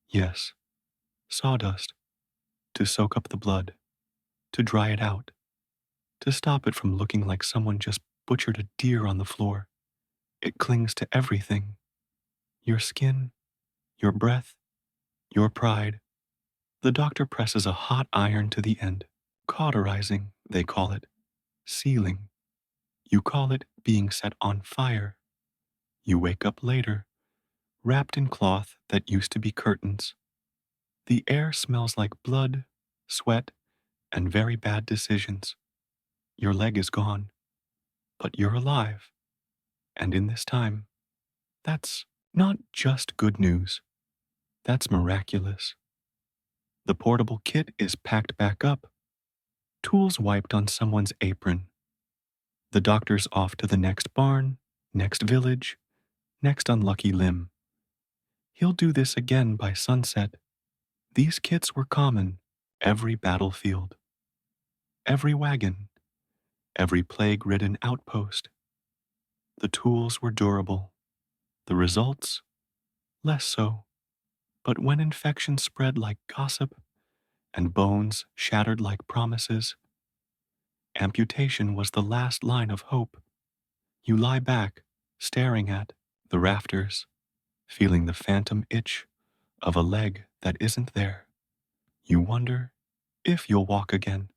Yes, sawdust. To soak up the blood, to dry it out, to stop it from looking like someone just butchered a deer on the floor. It clings to everything. Your skin, your breath, your pride. The doctor presses a hot iron to the end. Cauterizing, they call it. Sealing. You call it being set on fire. You wake up later, wrapped in cloth that used to be curtains. The air smells like blood, sweat, and very bad decisions. Your leg is gone, but you're alive. And in this time, that's not just good news. That's miraculous. The portable kit is packed back up, tools wiped on someone's apron. The doctor's off to the next barn, next village, next unlucky limb. He'll do this again by sunset. These kits were common, every battlefield, every wagon, every plague-ridden outpost. The tools were durable, the results less so. But when infection spread like gossip and bones shattered like promises, amputation was the last line of hope. You lie back, staring at the rafters, feeling the phantom itch of a leg that isn't there. You wonder if you'll walk again,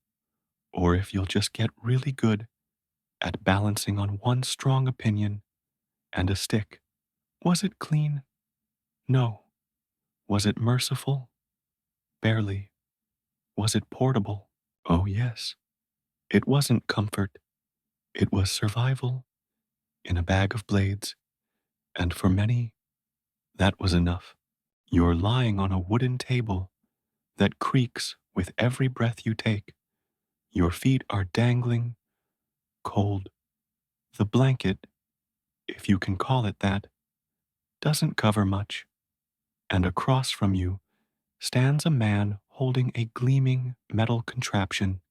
or if you'll just get really good at balancing on one strong opinion and a stick. Was it clean? No. Was it merciful? Barely. Was it portable? Oh, yes. It wasn't comfort. It was survival in a bag of blades. And for many, that was enough. You're lying on a wooden table that creaks with every breath you take. Your feet are dangling, cold. The blanket, if you can call it that, doesn't cover much. And across from you stands a man holding a gleaming metal contraption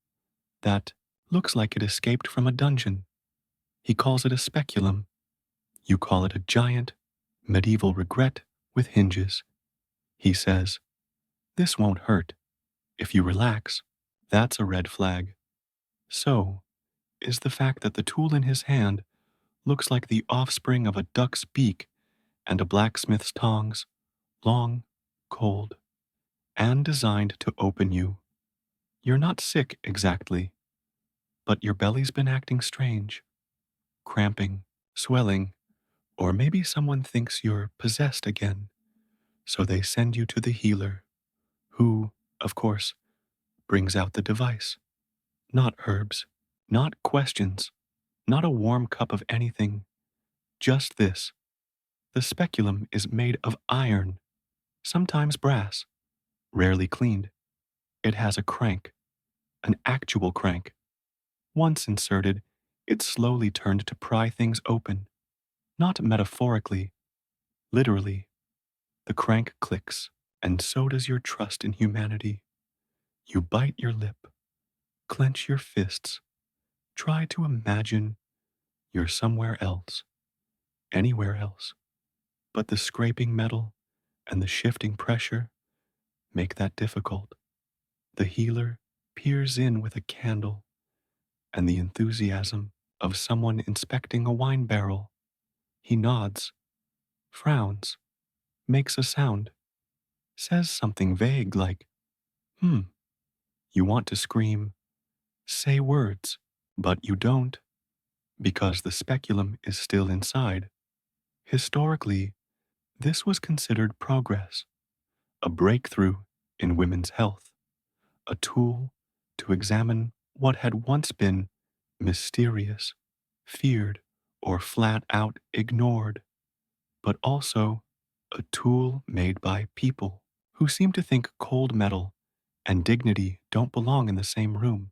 that looks like it escaped from a dungeon. He calls it a speculum. You call it a giant, medieval regret with hinges. He says, "This won't hurt. If you relax, that's a red flag." So is the fact that the tool in his hand looks like the offspring of a duck's beak and a blacksmith's tongs, long, cold, and designed to open you. You're not sick exactly, but your belly's been acting strange, cramping, swelling, or maybe someone thinks you're possessed again, so they send you to the healer, who, of course, brings out the device. Not herbs, not questions, not a warm cup of anything, just this. The speculum is made of iron, sometimes brass, rarely cleaned. It has a crank, an actual crank. Once inserted, it slowly turned to pry things open, not metaphorically, literally. The crank clicks, and so does your trust in humanity. You bite your lip, clench your fists, try to imagine you're somewhere else, anywhere else. But the scraping metal and the shifting pressure make that difficult. The healer peers in with a candle and the enthusiasm of someone inspecting a wine barrel. He nods, frowns, makes a sound, says something vague like, hmm. You want to scream, say words, but you don't because the speculum is still inside. Historically, this was considered progress, a breakthrough in women's health, a tool to examine what had once been mysterious, feared, or flat out ignored, but also a tool made by people who seem to think cold metal and dignity don't belong in the same room.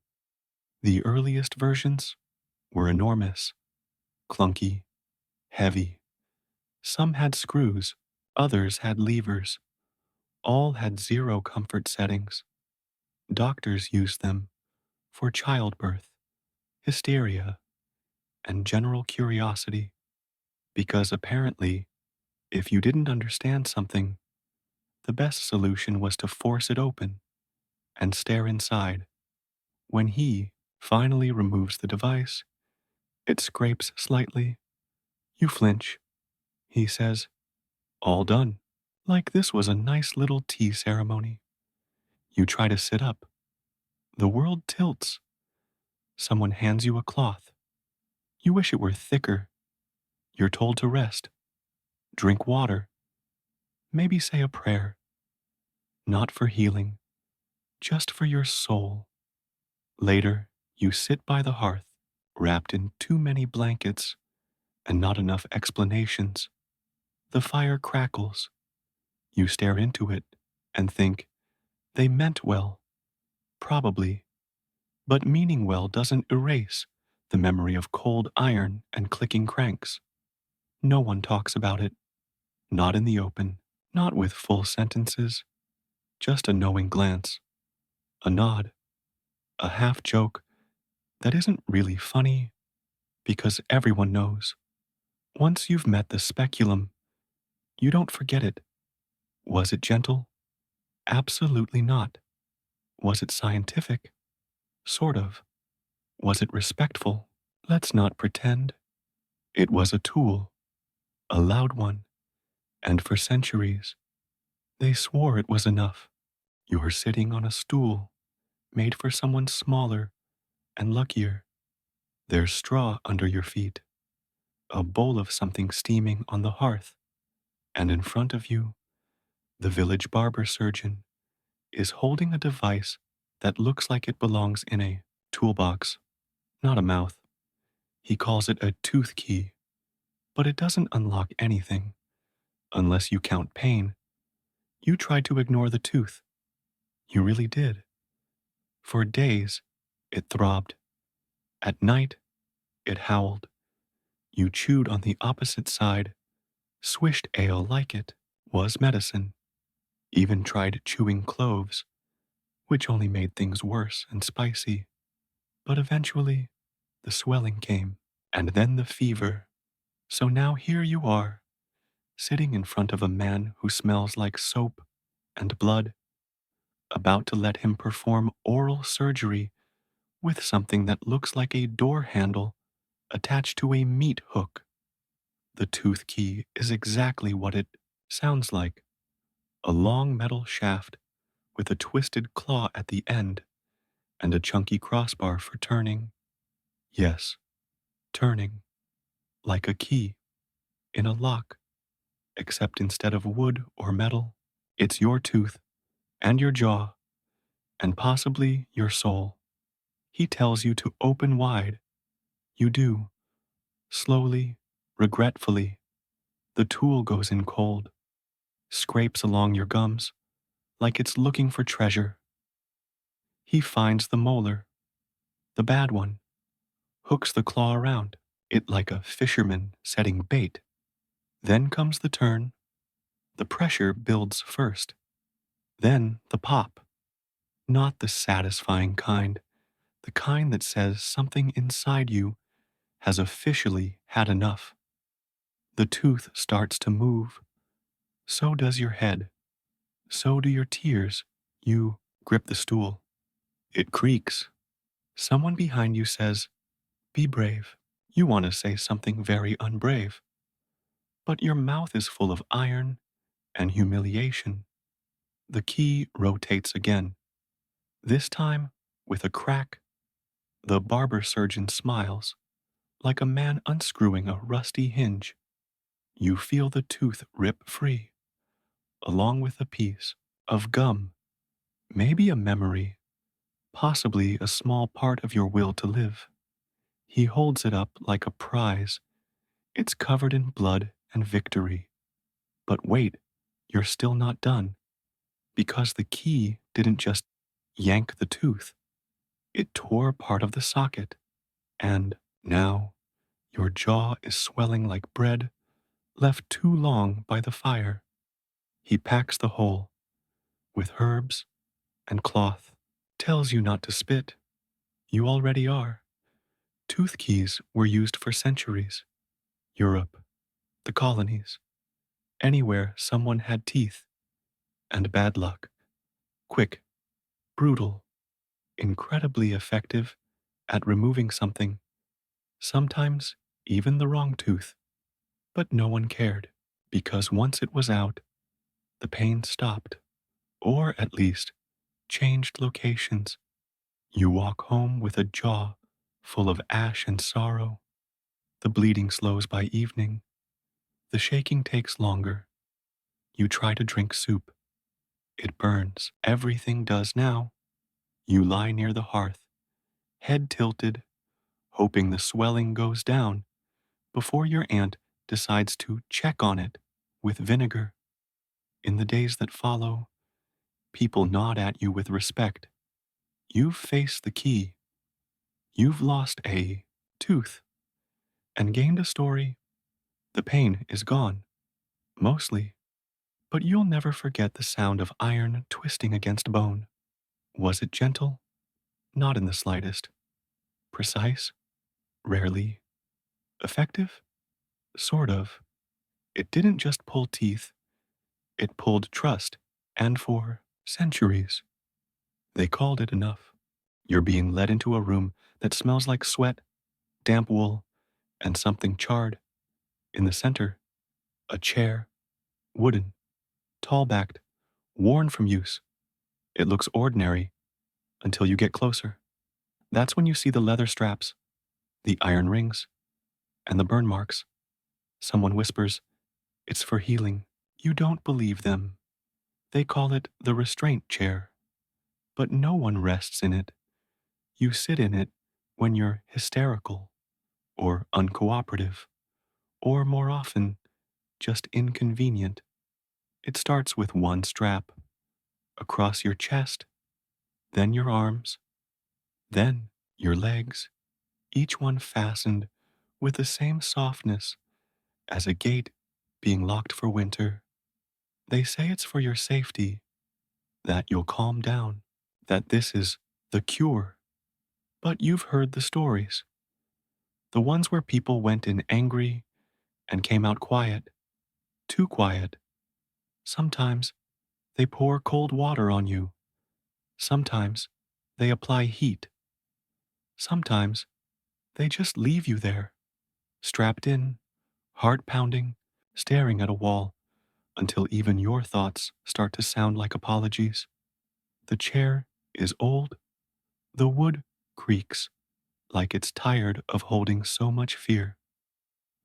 The earliest versions were enormous, clunky, heavy. Some had screws, others had levers. All had zero comfort settings. Doctors used them for childbirth, hysteria, and general curiosity, because apparently, if you didn't understand something, the best solution was to force it open and stare inside. When he finally removes the device, it scrapes slightly. You flinch. He says, all done. Like this was a nice little tea ceremony. You try to sit up. The world tilts. Someone hands you a cloth. You wish it were thicker. You're told to rest, drink water, maybe say a prayer. Not for healing, just for your soul. Later, you sit by the hearth, wrapped in too many blankets and not enough explanations. The fire crackles. You stare into it and think, they meant well, probably, but meaning well doesn't erase the memory of cold iron and clicking cranks. No one talks about it, not in the open, not with full sentences, just a knowing glance, a nod, a half joke that isn't really funny because everyone knows. Once you've met the speculum, you don't forget it. Was it gentle? Absolutely not. Was it scientific? Sort of. Was it respectful? Let's not pretend. It was a tool, a loud one, and for centuries, they swore it was enough. You're sitting on a stool made for someone smaller and luckier. There's straw under your feet, a bowl of something steaming on the hearth, and in front of you, the village barber surgeon is holding a device that looks like it belongs in a toolbox, not a mouth. He calls it a tooth key, but it doesn't unlock anything unless you count pain. You tried to ignore the tooth. You really did. For days, it throbbed. At night, it howled. You chewed on the opposite side, swished ale like it was medicine, even tried chewing cloves, which only made things worse and spicy. But eventually, the swelling came, and then the fever. So now here you are, sitting in front of a man who smells like soap and blood, about to let him perform oral surgery with something that looks like a door handle attached to a meat hook. The tooth key is exactly what it sounds like, a long metal shaft with a twisted claw at the end and a chunky crossbar for turning. Yes, turning, like a key in a lock, except instead of wood or metal, it's your tooth and your jaw and possibly your soul. He tells you to open wide. You do, slowly, regretfully. The tool goes in cold, scrapes along your gums like it's looking for treasure. He finds the molar, the bad one, hooks the claw around it like a fisherman setting bait. Then comes the turn. The pressure builds first, then the pop. Not the satisfying kind, the kind that says something inside you has officially had enough. The tooth starts to move. So does your head. So do your tears. You grip the stool. It creaks. Someone behind you says, "Be brave." You want to say something very unbrave, but your mouth is full of iron and humiliation. The key rotates again, this time with a crack. The barber surgeon smiles, like a man unscrewing a rusty hinge. You feel the tooth rip free, along with a piece of gum, maybe a memory, possibly a small part of your will to live. He holds it up like a prize. It's covered in blood and victory. But wait, you're still not done, because the key didn't just yank the tooth, it tore part of the socket. And now your jaw is swelling like bread left too long by the fire. He packs the hole with herbs and cloth, tells you not to spit. You already are. Tooth keys were used for centuries. Europe, the colonies, anywhere someone had teeth. And bad luck. Quick, brutal, incredibly effective at removing something, sometimes even the wrong tooth. But no one cared, because once it was out, the pain stopped, or at least changed locations. You walk home with a jaw full of ash and sorrow. The bleeding slows by evening. The shaking takes longer. You try to drink soup. It burns. Everything does now. You lie near the hearth, head tilted, hoping the swelling goes down before your aunt decides to check on it with vinegar. In the days that follow, people nod at you with respect. You've faced the key. You've lost a tooth and gained a story. The pain is gone, mostly, but you'll never forget the sound of iron twisting against bone. Was it gentle? Not in the slightest. Precise? Rarely. Effective? Sort of. It didn't just pull teeth, it pulled trust, and for centuries. They called it enough. You're being led into a room that smells like sweat, damp wool, and something charred. In the center, a chair, wooden, tall backed, worn from use. It looks ordinary until you get closer. That's when you see the leather straps, the iron rings, and the burn marks. Someone whispers, "It's for healing." You don't believe them. They call it the restraint chair. But no one rests in it. You sit in it when you're hysterical, or uncooperative, or more often, just inconvenient. It starts with one strap, across your chest, then your arms, then your legs, each one fastened with the same softness as a gate being locked for winter. They say it's for your safety, that you'll calm down, that this is the cure. But you've heard the stories, the ones where people went in angry and came out quiet, too quiet. Sometimes they pour cold water on you. Sometimes they apply heat. Sometimes they just leave you there. strapped in, heart pounding, staring at a wall until even your thoughts start to sound like apologies. The chair is old, the wood creaks like it's tired of holding so much fear.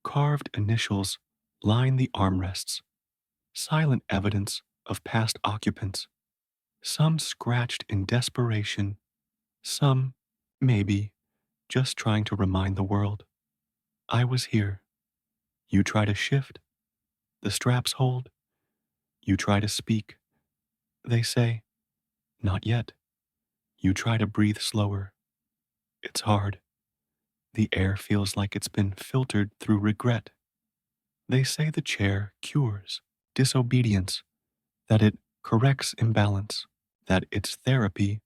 Carved initials line the armrests, silent evidence of past occupants. Some scratched in desperation, some, maybe, just trying to remind the world, I was here. You try to shift, the straps hold. You try to speak, they say, not yet. You try to breathe slower. It's hard. The air feels like it's been filtered through regret. They say the chair cures disobedience, that it corrects imbalance, that it's therapy,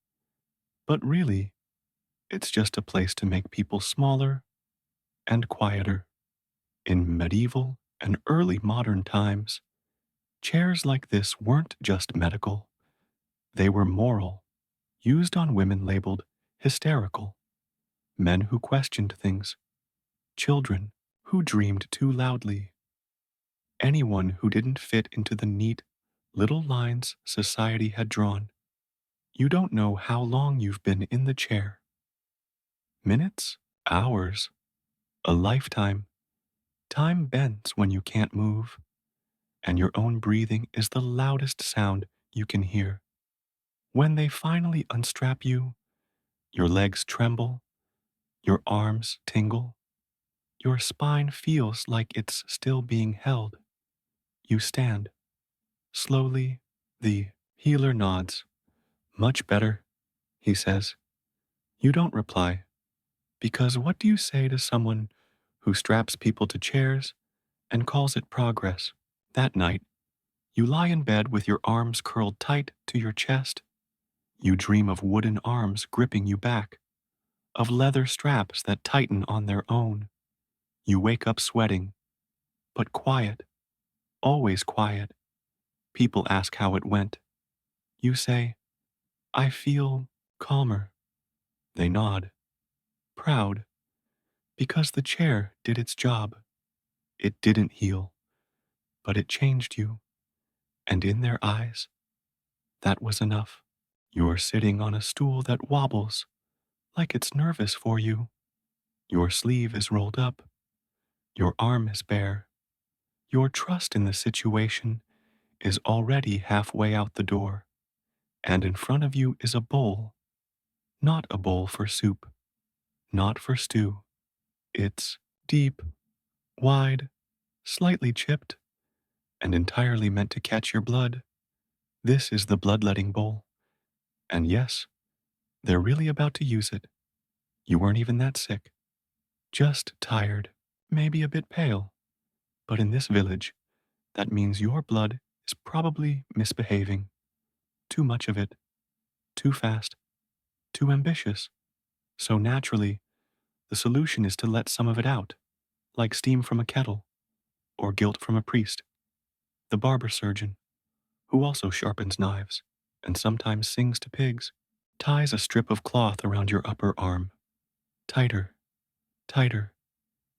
but really, it's just a place to make people smaller and quieter. In medieval and early modern times, chairs like this weren't just medical, they were moral, used on women labeled hysterical, men who questioned things, children who dreamed too loudly, anyone who didn't fit into the neat little lines society had drawn. You don't know how long you've been in the chair. Minutes? Hours? A lifetime? Time bends when you can't move, and your own breathing is the loudest sound you can hear. When they finally unstrap you, your legs tremble, your arms tingle, your spine feels like it's still being held. You stand. Slowly, the healer nods. Much better, he says. You don't reply, because what do you say to someone who straps people to chairs and calls it progress? That night, you lie in bed with your arms curled tight to your chest. You dream of wooden arms gripping you back, of leather straps that tighten on their own. You wake up sweating, but quiet, always quiet. People ask how it went. You say, I feel calmer. They nod, proud, because the chair did its job. It didn't heal, but it changed you, and in their eyes, that was enough. You're sitting on a stool that wobbles, like it's nervous for you. Your sleeve is rolled up, your arm is bare. Your trust in the situation is already halfway out the door, and in front of you is a bowl, not a bowl for soup, not for stew. It's deep, wide, slightly chipped, and entirely meant to catch your blood. This is the bloodletting bowl. And yes, they're really about to use it. You weren't even that sick, just tired, maybe a bit pale. But in this village, that means your blood is probably misbehaving. Too much of it, too fast, too ambitious. So naturally, the solution is to let some of it out, like steam from a kettle, or guilt from a priest. The barber surgeon, who also sharpens knives and sometimes sings to pigs, ties a strip of cloth around your upper arm. Tighter, tighter,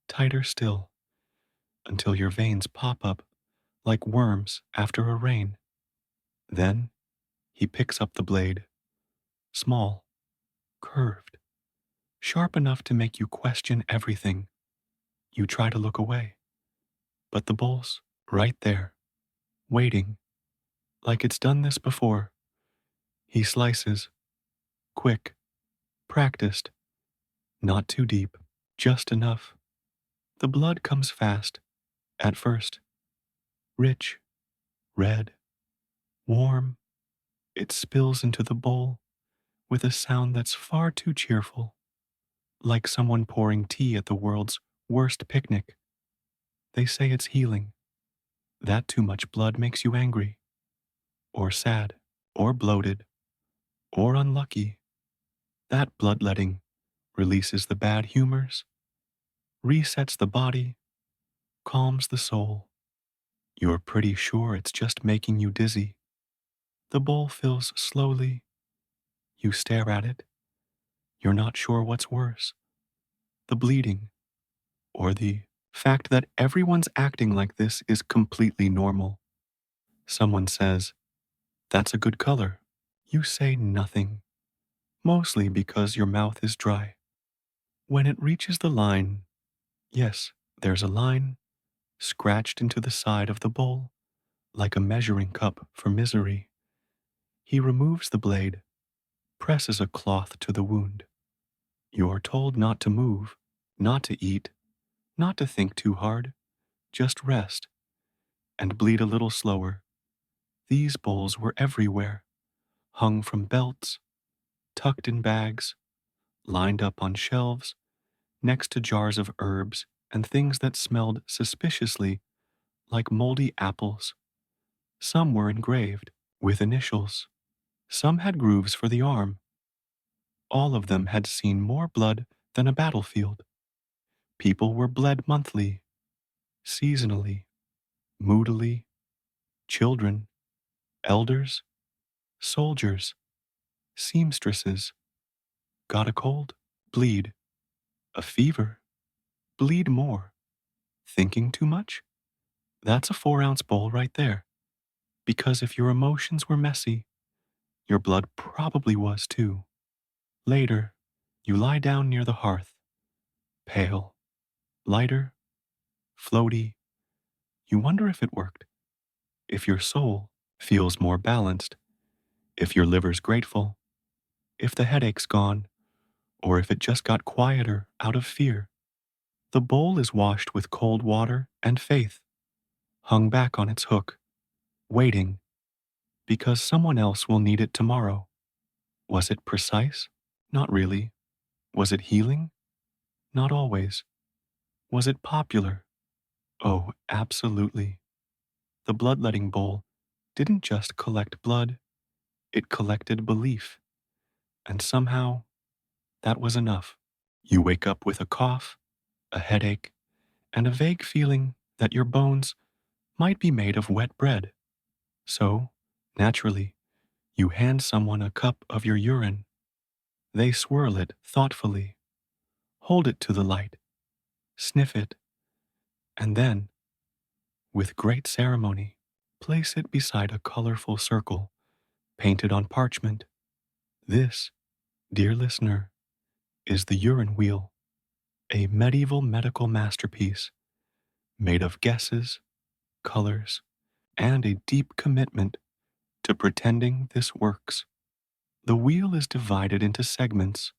tighter still, until your veins pop up like worms after a rain. Then he picks up the blade, small, curved, sharp enough to make you question everything. You try to look away, but the bowl's right there, waiting, like it's done this before. He slices, quick, practiced, not too deep, just enough. The blood comes fast, at first, rich, red, warm. It spills into the bowl with a sound that's far too cheerful, like someone pouring tea at the world's worst picnic. They say it's healing. That too much blood makes you angry, or sad, or bloated, or unlucky. That bloodletting releases the bad humors, resets the body, calms the soul. You're pretty sure it's just making you dizzy. The bowl fills slowly. You stare at it. You're not sure what's worse, the bleeding or the Fact that everyone's acting like this is completely normal. Someone says, "That's a good color." You say nothing, mostly because your mouth is dry. When it reaches the line, yes, there's a line scratched into the side of the bowl like a measuring cup for misery. He removes the blade, presses a cloth to the wound. You are told not to move, not to eat, not to think too hard, just rest and bleed a little slower. These bowls were everywhere, hung from belts, tucked in bags, lined up on shelves, next to jars of herbs and things that smelled suspiciously like moldy apples. Some were engraved with initials. Some had grooves for the arm. All of them had seen more blood than a battlefield. People were bled monthly, seasonally, moodily, children, elders, soldiers, seamstresses. Got a cold? Bleed. A fever? Bleed more. Thinking too much? That's a 4-ounce bowl right there. Because if your emotions were messy, your blood probably was too. Later, you lie down near the hearth, pale, lighter, floaty. You wonder if it worked, if your soul feels more balanced, if your liver's grateful, if the headache's gone, or if it just got quieter out of fear. The bowl is washed with cold water and faith, hung back on its hook, waiting, because someone else will need it tomorrow. Was it precise? Not really. Was it healing? Not always. Was it popular? Oh, absolutely. The bloodletting bowl didn't just collect blood, it collected belief. And somehow, that was enough. You wake up with a cough, a headache, and a vague feeling that your bones might be made of wet bread. So, naturally, you hand someone a cup of your urine. They swirl it thoughtfully, hold it to the light, sniff it, and then, with great ceremony, place it beside a colorful circle painted on parchment. This, dear listener, is the urine wheel, a medieval medical masterpiece made of guesses, colors, and a deep commitment to pretending this works. The wheel is divided into segments,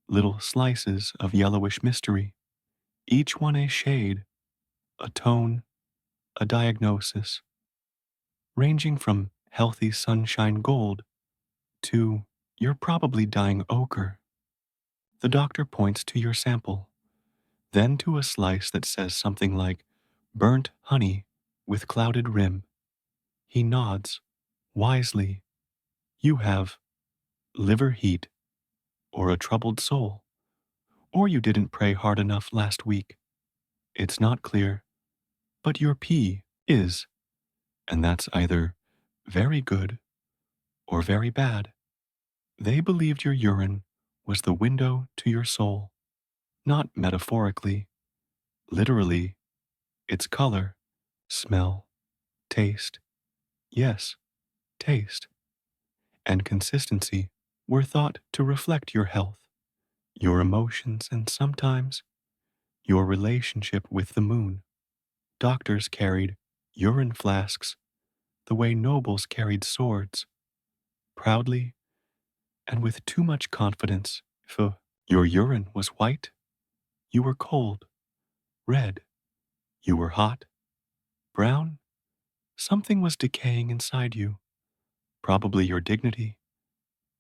little slices of yellowish mystery, each one a shade, a tone, a diagnosis, ranging from healthy sunshine gold to "you're probably dying ochre." The doctor points to your sample, then to a slice that says something like burnt honey with clouded rim. He nods, wisely. You have liver heat, or a troubled soul, or you didn't pray hard enough last week. It's not clear, but your P is, and that's either very good or very bad. They believed your urine was the window to your soul, not metaphorically, literally, its color, smell, taste, yes, taste, and consistency were thought to reflect your health, your emotions, and sometimes your relationship with the moon. Doctors carried urine flasks the way nobles carried swords, proudly and with too much confidence. If your urine was white, you were cold; red, you were hot; brown, something was decaying inside you, probably your dignity.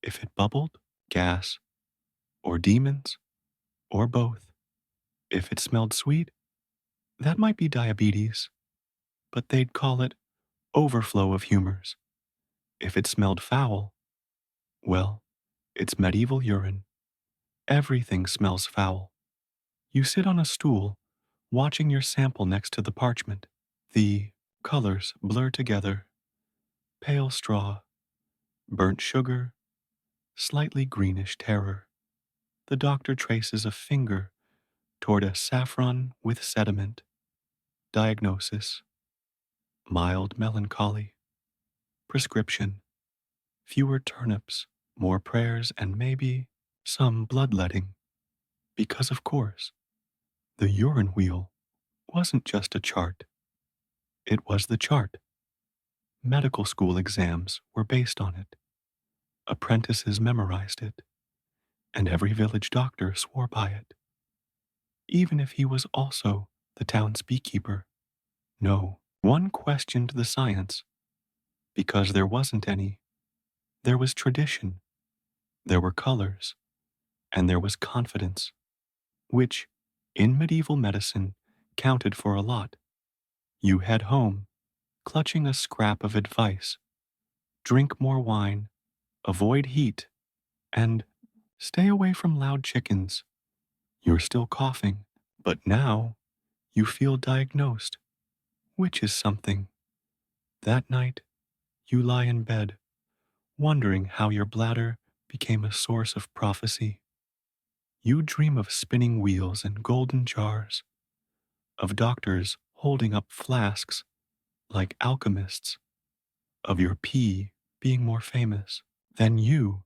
If it bubbled, gas, or demons, or both. If it smelled sweet, that might be diabetes, but they'd call it overflow of humors. If it smelled foul, well, it's medieval urine. Everything smells foul. You sit on a stool, watching your sample next to the parchment. The colors blur together: pale straw, burnt sugar, slightly greenish terror. The doctor traces a finger toward a saffron with sediment. Diagnosis: mild melancholy. Prescription: fewer turnips, more prayers, and maybe some bloodletting. Because, of course, the urine wheel wasn't just a chart, it was the chart. Medical school exams were based on it. Apprentices memorized it, and every village doctor swore by it, even if he was also the town's beekeeper. No, one questioned the science because there wasn't any. There was tradition, there were colors, and there was confidence, which, in medieval medicine, counted for a lot. You head home, clutching a scrap of advice: drink more wine, avoid heat, and stay away from loud chickens. You're still coughing, but now you feel diagnosed, which is something. That night, you lie in bed, wondering how your bladder became a source of prophecy. You dream of spinning wheels and golden jars, of doctors holding up flasks like alchemists, of your pee being more famous than you.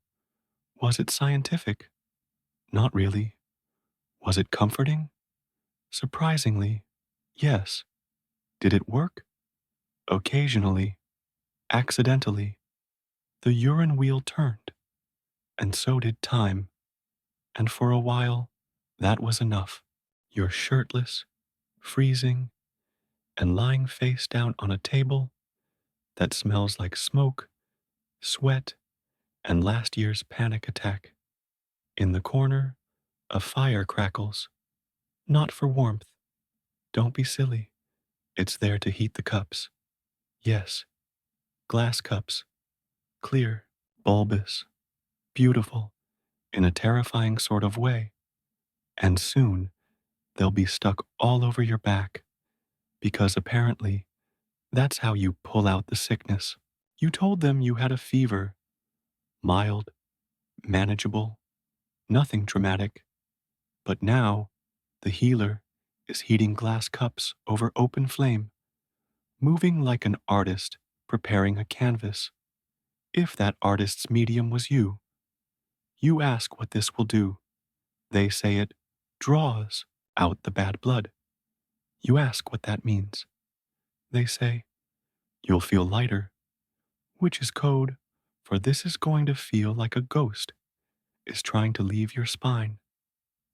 Was it scientific? Not really. Was it comforting? Surprisingly, yes. Did it work? Occasionally, accidentally. The urine wheel turned, and so did time. And for a while, that was enough. You're shirtless, freezing, and lying face down on a table that smells like smoke, sweat, and last year's panic attack. In the corner, a fire crackles. Not for warmth. Don't be silly. It's there to heat the cups. Yes, glass cups. Clear, bulbous, beautiful, in a terrifying sort of way. And soon, they'll be stuck all over your back, because apparently, that's how you pull out the sickness. You told them you had a fever, mild, manageable, nothing dramatic. But now, the healer is heating glass cups over open flame, moving like an artist preparing a canvas. If that artist's medium was you ask what this will do. They say it draws out the bad blood. You ask what that means. They say, you'll feel lighter, which is code for this is going to feel like a ghost is trying to leave your spine.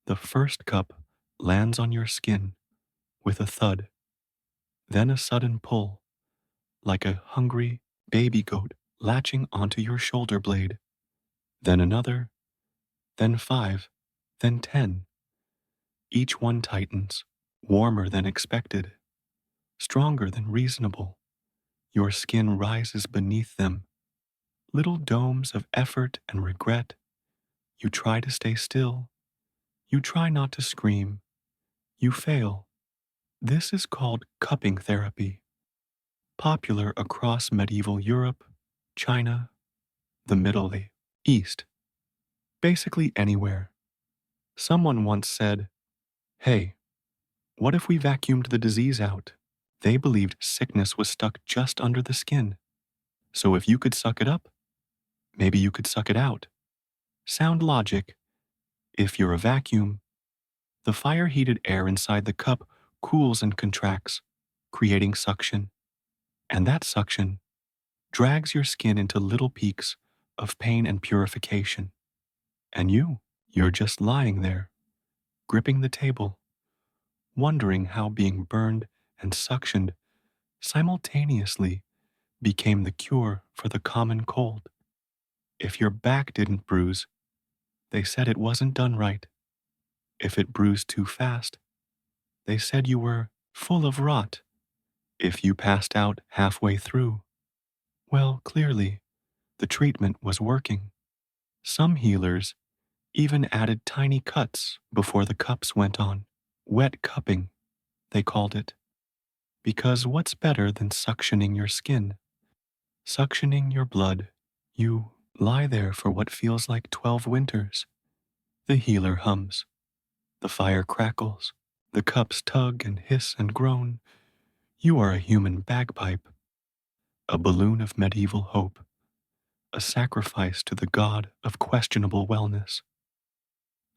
The first cup lands on your skin with a thud, then a sudden pull, like a hungry baby goat latching onto your shoulder blade. Then another, then 5, then 10. Each one tightens, warmer than expected, stronger than reasonable. Your skin rises beneath them, little domes of effort and regret. You try to stay still. You try not to scream. You fail. This is called cupping therapy, popular across medieval Europe, China, the Middle East, basically anywhere. Someone once said, hey, what if we vacuumed the disease out? They believed sickness was stuck just under the skin. So if you could suck it up, maybe you could suck it out. Sound logic. If you're a vacuum, the fire-heated air inside the cup cools and contracts, creating suction. And that suction drags your skin into little peaks of pain and purification. And you're just lying there, gripping the table, wondering how being burned and suctioned simultaneously became the cure for the common cold. If your back didn't bruise, they said it wasn't done right. If it bruised too fast, they said you were full of rot. If you passed out halfway through, well, clearly, the treatment was working. Some healers even added tiny cuts before the cups went on. Wet cupping, they called it. Because what's better than suctioning your skin? Suctioning your blood. You lie there for what feels like 12 winters. The healer hums. The fire crackles. The cups tug and hiss and groan. You are a human bagpipe, a balloon of medieval hope, a sacrifice to the god of questionable wellness.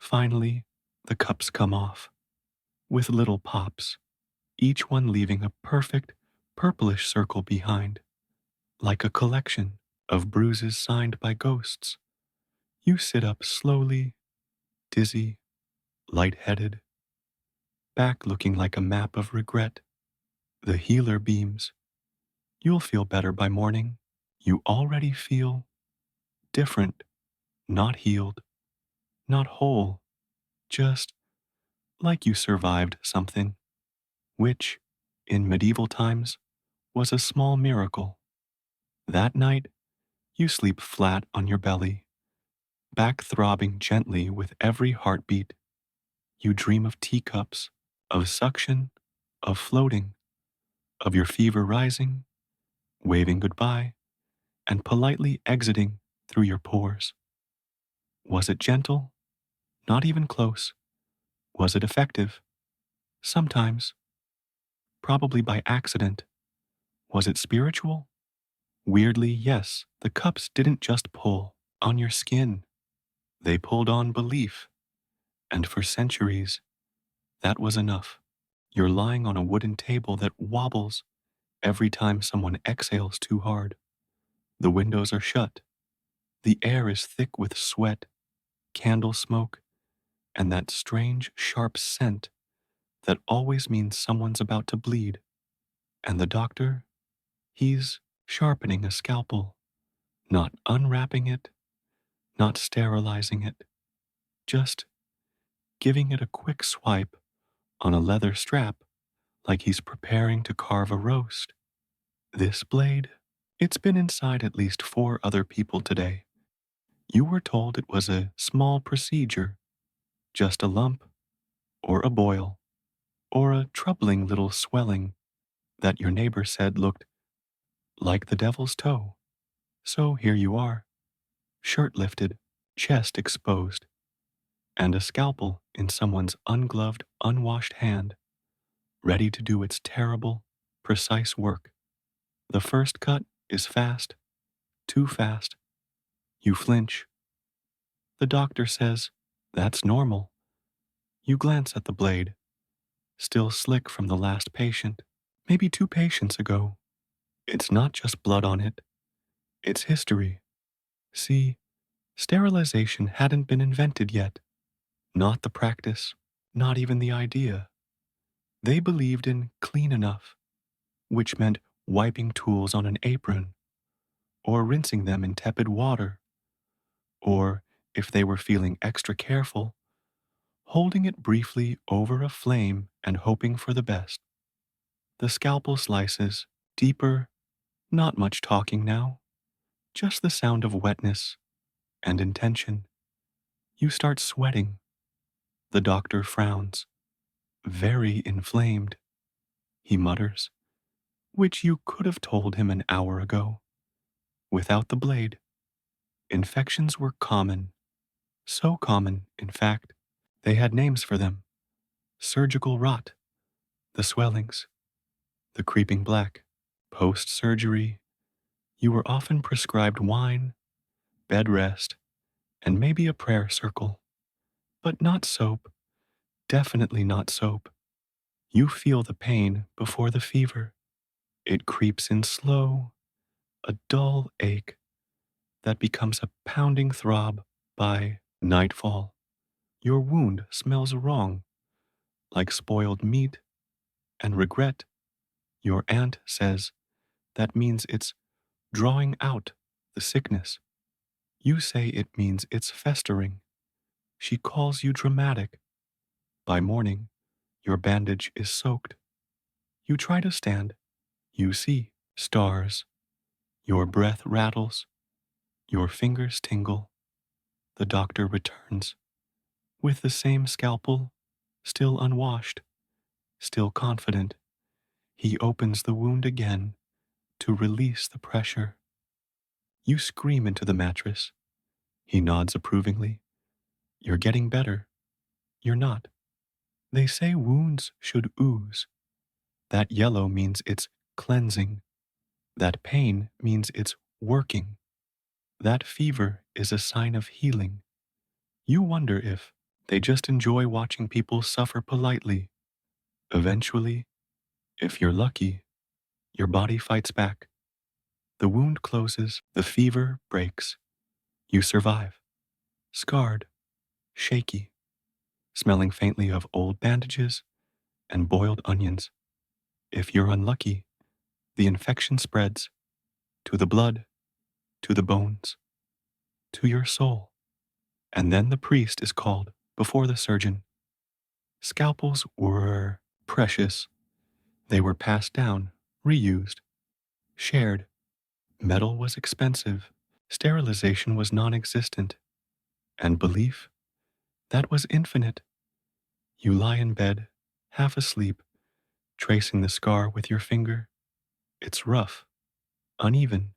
Finally, the cups come off, with little pops, each one leaving a perfect purplish circle behind, like a collection of bruises signed by ghosts. You sit up slowly, dizzy, light-headed, back looking like a map of regret. The healer beams. You'll feel better by morning. You already feel different, not healed, not whole, just like you survived something, which, in medieval times, was a small miracle. That night, you sleep flat on your belly, back throbbing gently with every heartbeat. You dream of teacups, of suction, of floating, of your fever rising, waving goodbye, and politely exiting through your pores. Was it gentle? Not even close. Was it effective? Sometimes. Probably by accident. Was it spiritual? Weirdly, yes, the cups didn't just pull on your skin. They pulled on belief. And for centuries, that was enough. You're lying on a wooden table that wobbles every time someone exhales too hard. The windows are shut. The air is thick with sweat, candle smoke, and that strange, sharp scent that always means someone's about to bleed. And the doctor, he's sharpening a scalpel, not unwrapping it, not sterilizing it, just giving it a quick swipe on a leather strap like he's preparing to carve a roast. This blade, it's been inside at least 4 other people today. You were told it was a small procedure, just a lump, or a boil, or a troubling little swelling that your neighbor said looked like the devil's toe. So here you are, shirt lifted, chest exposed, and a scalpel in someone's ungloved, unwashed hand, ready to do its terrible, precise work. The first cut is fast, too fast. You flinch. The doctor says, "That's normal." You glance at the blade, still slick from the last patient, maybe 2 patients ago. It's not just blood on it, it's history. See, sterilization hadn't been invented yet. Not the practice, not even the idea. They believed in clean enough, which meant wiping tools on an apron, or rinsing them in tepid water, or, if they were feeling extra careful, holding it briefly over a flame and hoping for the best. The scalpel slices, deeper, not much talking now, just the sound of wetness and intention. You start sweating. The doctor frowns. Very inflamed, he mutters, which you could have told him an hour ago. Without the blade, infections were common. So common, in fact, they had names for them. Surgical rot, the swellings, the creeping black. Post-surgery, you were often prescribed wine, bed rest, and maybe a prayer circle. But not soap, definitely not soap. You feel the pain before the fever. It creeps in slow, a dull ache that becomes a pounding throb by nightfall. Your wound smells wrong, like spoiled meat, and regret, your aunt says, that means it's drawing out the sickness. You say it means it's festering. She calls you dramatic. By morning, your bandage is soaked. You try to stand. You see stars. Your breath rattles. Your fingers tingle. The doctor returns with the same scalpel, still unwashed, still confident. He opens the wound again to release the pressure. You scream into the mattress. He nods approvingly. You're getting better. You're not. They say wounds should ooze. That yellow means it's cleansing. That pain means it's working. That fever is a sign of healing. You wonder if they just enjoy watching people suffer politely. Eventually, if you're lucky, your body fights back. The wound closes, the fever breaks. You survive, scarred, shaky, smelling faintly of old bandages and boiled onions. If you're unlucky, the infection spreads to the blood, to the bones, to your soul. And then the priest is called before the surgeon. Scalpels were precious. They were passed down, reused, shared. Metal was expensive. Sterilization was non existent. And belief, that was infinite. You lie in bed, half asleep, tracing the scar with your finger. It's rough, uneven,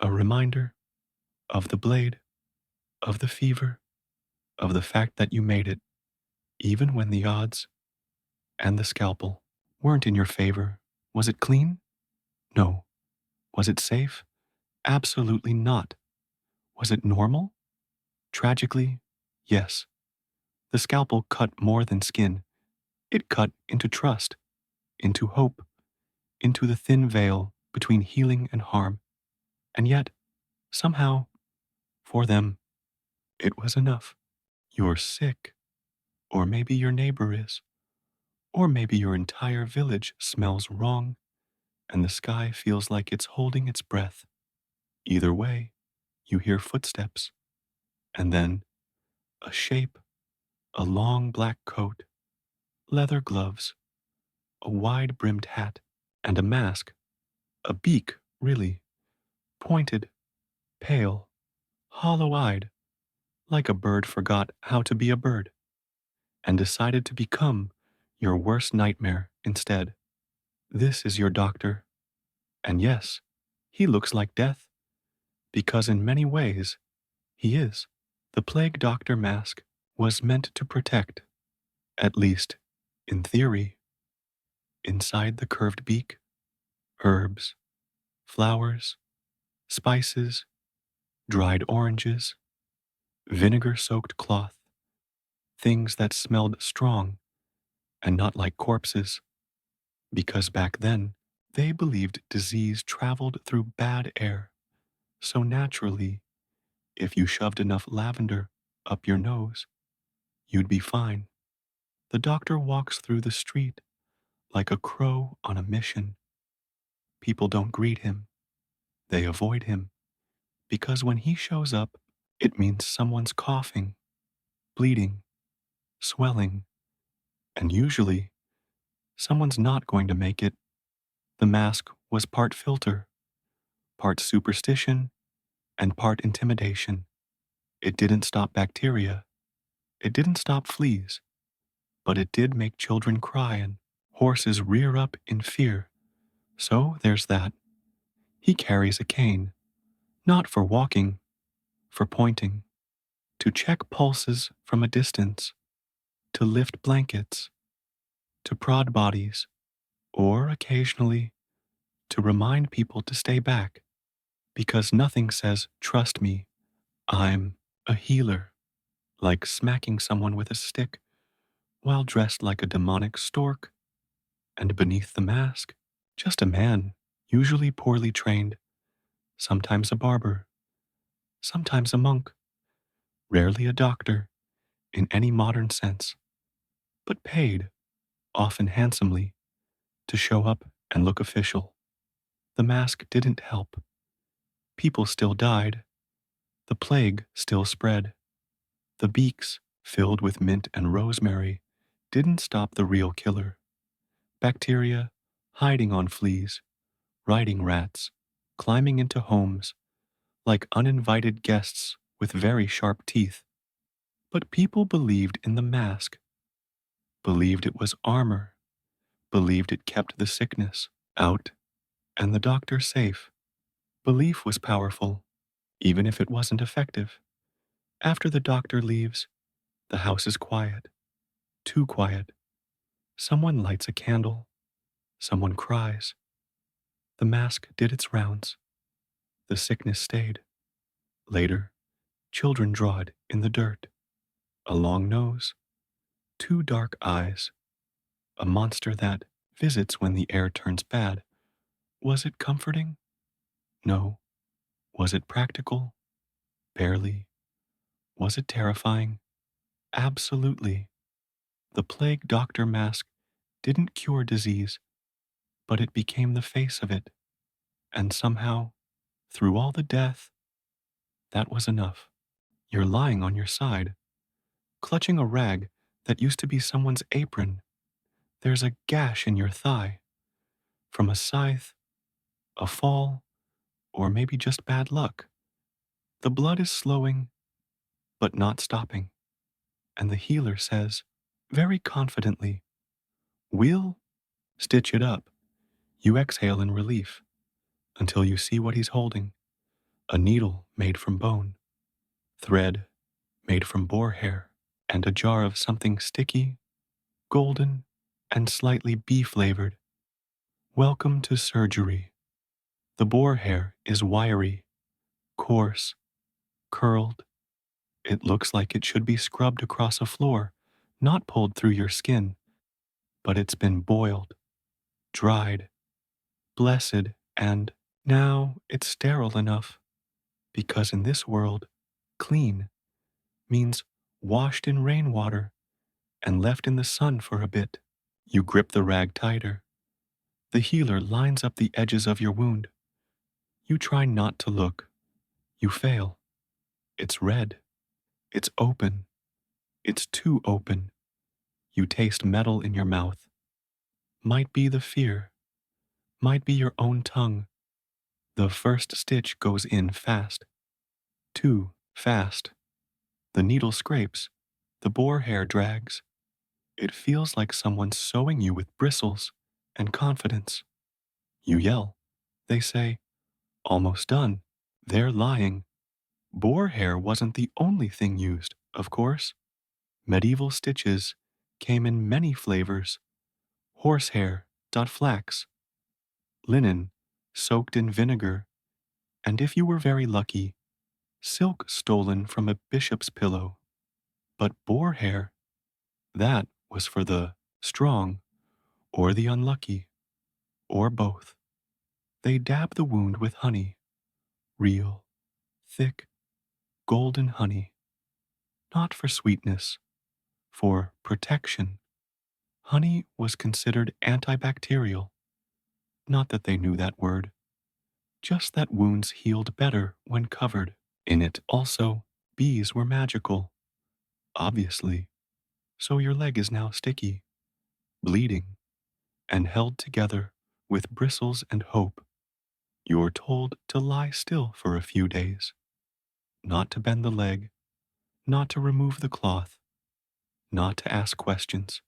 a reminder of the blade, of the fever, of the fact that you made it, even when the odds and the scalpel weren't in your favor. Was it clean? No. Was it safe? Absolutely not. Was it normal? Tragically, yes. The scalpel cut more than skin. It cut into trust, into hope, into the thin veil between healing and harm. And yet, somehow, for them, it was enough. You're sick. Or maybe your neighbor is. Or maybe your entire village smells wrong and the sky feels like it's holding its breath. Either way, you hear footsteps. And then, a shape, a long black coat, leather gloves, a wide brimmed hat, and a mask. A beak, really. Pointed, pale, hollow eyed, like a bird forgot how to be a bird, and decided to become your worst nightmare instead. This is your doctor. And yes, he looks like death, because in many ways, he is. The plague doctor mask was meant to protect, at least in theory. Inside the curved beak, herbs, flowers, spices, dried oranges, vinegar soaked cloth, things that smelled strong and not like corpses, because back then they believed disease traveled through bad air. So naturally, if you shoved enough lavender up your nose, you'd be fine. The doctor walks through the street like a crow on a mission. People don't greet him, they avoid him, because when he shows up, it means someone's coughing, bleeding, swelling, and usually someone's not going to make it. The mask was part filter, part superstition, and part intimidation. It didn't stop bacteria, it didn't stop fleas, but it did make children cry and horses rear up in fear. So there's that. He carries a cane, not for walking, for pointing, to check pulses from a distance, to lift blankets, to prod bodies, or occasionally to remind people to stay back, because nothing says, trust me, I'm a healer, like smacking someone with a stick while dressed like a demonic stork, and beneath the mask, just a man, usually poorly trained, sometimes a barber, sometimes a monk, rarely a doctor in any modern sense, but paid, often handsomely, to show up and look official. The mask didn't help. People still died. The plague still spread. The beaks, filled with mint and rosemary, didn't stop the real killer. Bacteria, hiding on fleas, riding rats, climbing into homes, like uninvited guests with very sharp teeth. But people believed in the mask, believed it was armor, believed it kept the sickness out and the doctor safe. Belief was powerful, even if it wasn't effective. After the doctor leaves, the house is quiet, too quiet. Someone lights a candle, someone cries. The mask did its rounds. The sickness stayed. Later, children draw it in the dirt. A long nose, two dark eyes, a monster that visits when the air turns bad. Was it comforting? No. Was it practical? Barely. Was it terrifying? Absolutely. The plague doctor mask didn't cure disease, but it became the face of it. And somehow, through all the death, that was enough. You're lying on your side, clutching a rag that used to be someone's apron. There's a gash in your thigh from a scythe, a fall, or maybe just bad luck. The blood is slowing, but not stopping. And the healer says, very confidently, we'll stitch it up. You exhale in relief until you see what he's holding. A needle made from bone, thread made from boar hair, and a jar of something sticky, golden, and slightly bee-flavored. Welcome to surgery. The boar hair is wiry, coarse, curled. It looks like it should be scrubbed across a floor, not pulled through your skin, but it's been boiled, dried, blessed, and now it's sterile enough, because in this world, clean means washed in rainwater and left in the sun for a bit. You grip the rag tighter. The healer lines up the edges of your wound. You try not to look. You fail. It's red. It's open. It's too open. You taste metal in your mouth. Might be the fear. Might be your own tongue. The first stitch goes in fast. Too fast. The needle scrapes. The boar hair drags. It feels like someone's sewing you with bristles and confidence. You yell. They say, almost done. They're lying. Boar hair wasn't the only thing used, of course. Medieval stitches came in many flavors. Horsehair, flax, linen soaked in vinegar, and if you were very lucky, silk stolen from a bishop's pillow. But boar hair, that was for the strong or the unlucky, or both. They dab the wound with honey, real, thick, golden honey, not for sweetness, for protection. Honey was considered antibacterial. Not that they knew that word, just that wounds healed better when covered. In it also, bees were magical, obviously. So your leg is now sticky, bleeding, and held together with bristles and hope. You're told to lie still for a few days, not to bend the leg, not to remove the cloth, not to ask questions.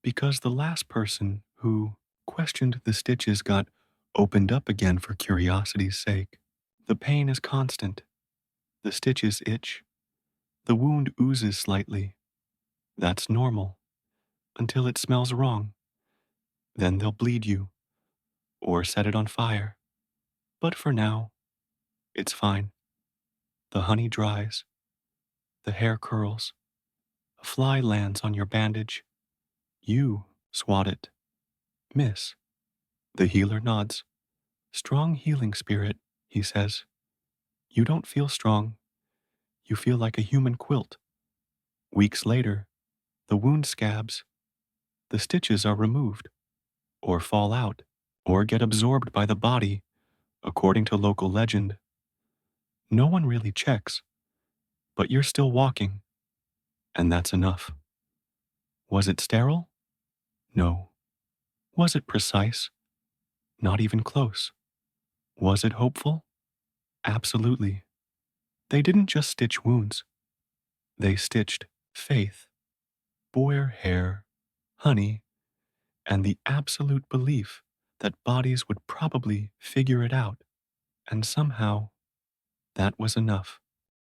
Because the last person who questioned the stitches got opened up again for curiosity's sake. The pain is constant. The stitches itch. The wound oozes slightly. That's normal until it smells wrong. Then they'll bleed you or set it on fire. But for now, it's fine. The honey dries. The hair curls. A fly lands on your bandage. You swat it. Miss. The healer nods. Strong healing spirit, he says. You don't feel strong. You feel like a human quilt. Weeks later, the wound scabs. The stitches are removed, or fall out, or get absorbed by the body, according to local legend. No one really checks, but you're still walking, and that's enough. Was it sterile? No. Was it precise? Not even close. Was it hopeful? Absolutely. They didn't just stitch wounds. They stitched faith, boar hair, honey, and the absolute belief that bodies would probably figure it out. And somehow, that was enough.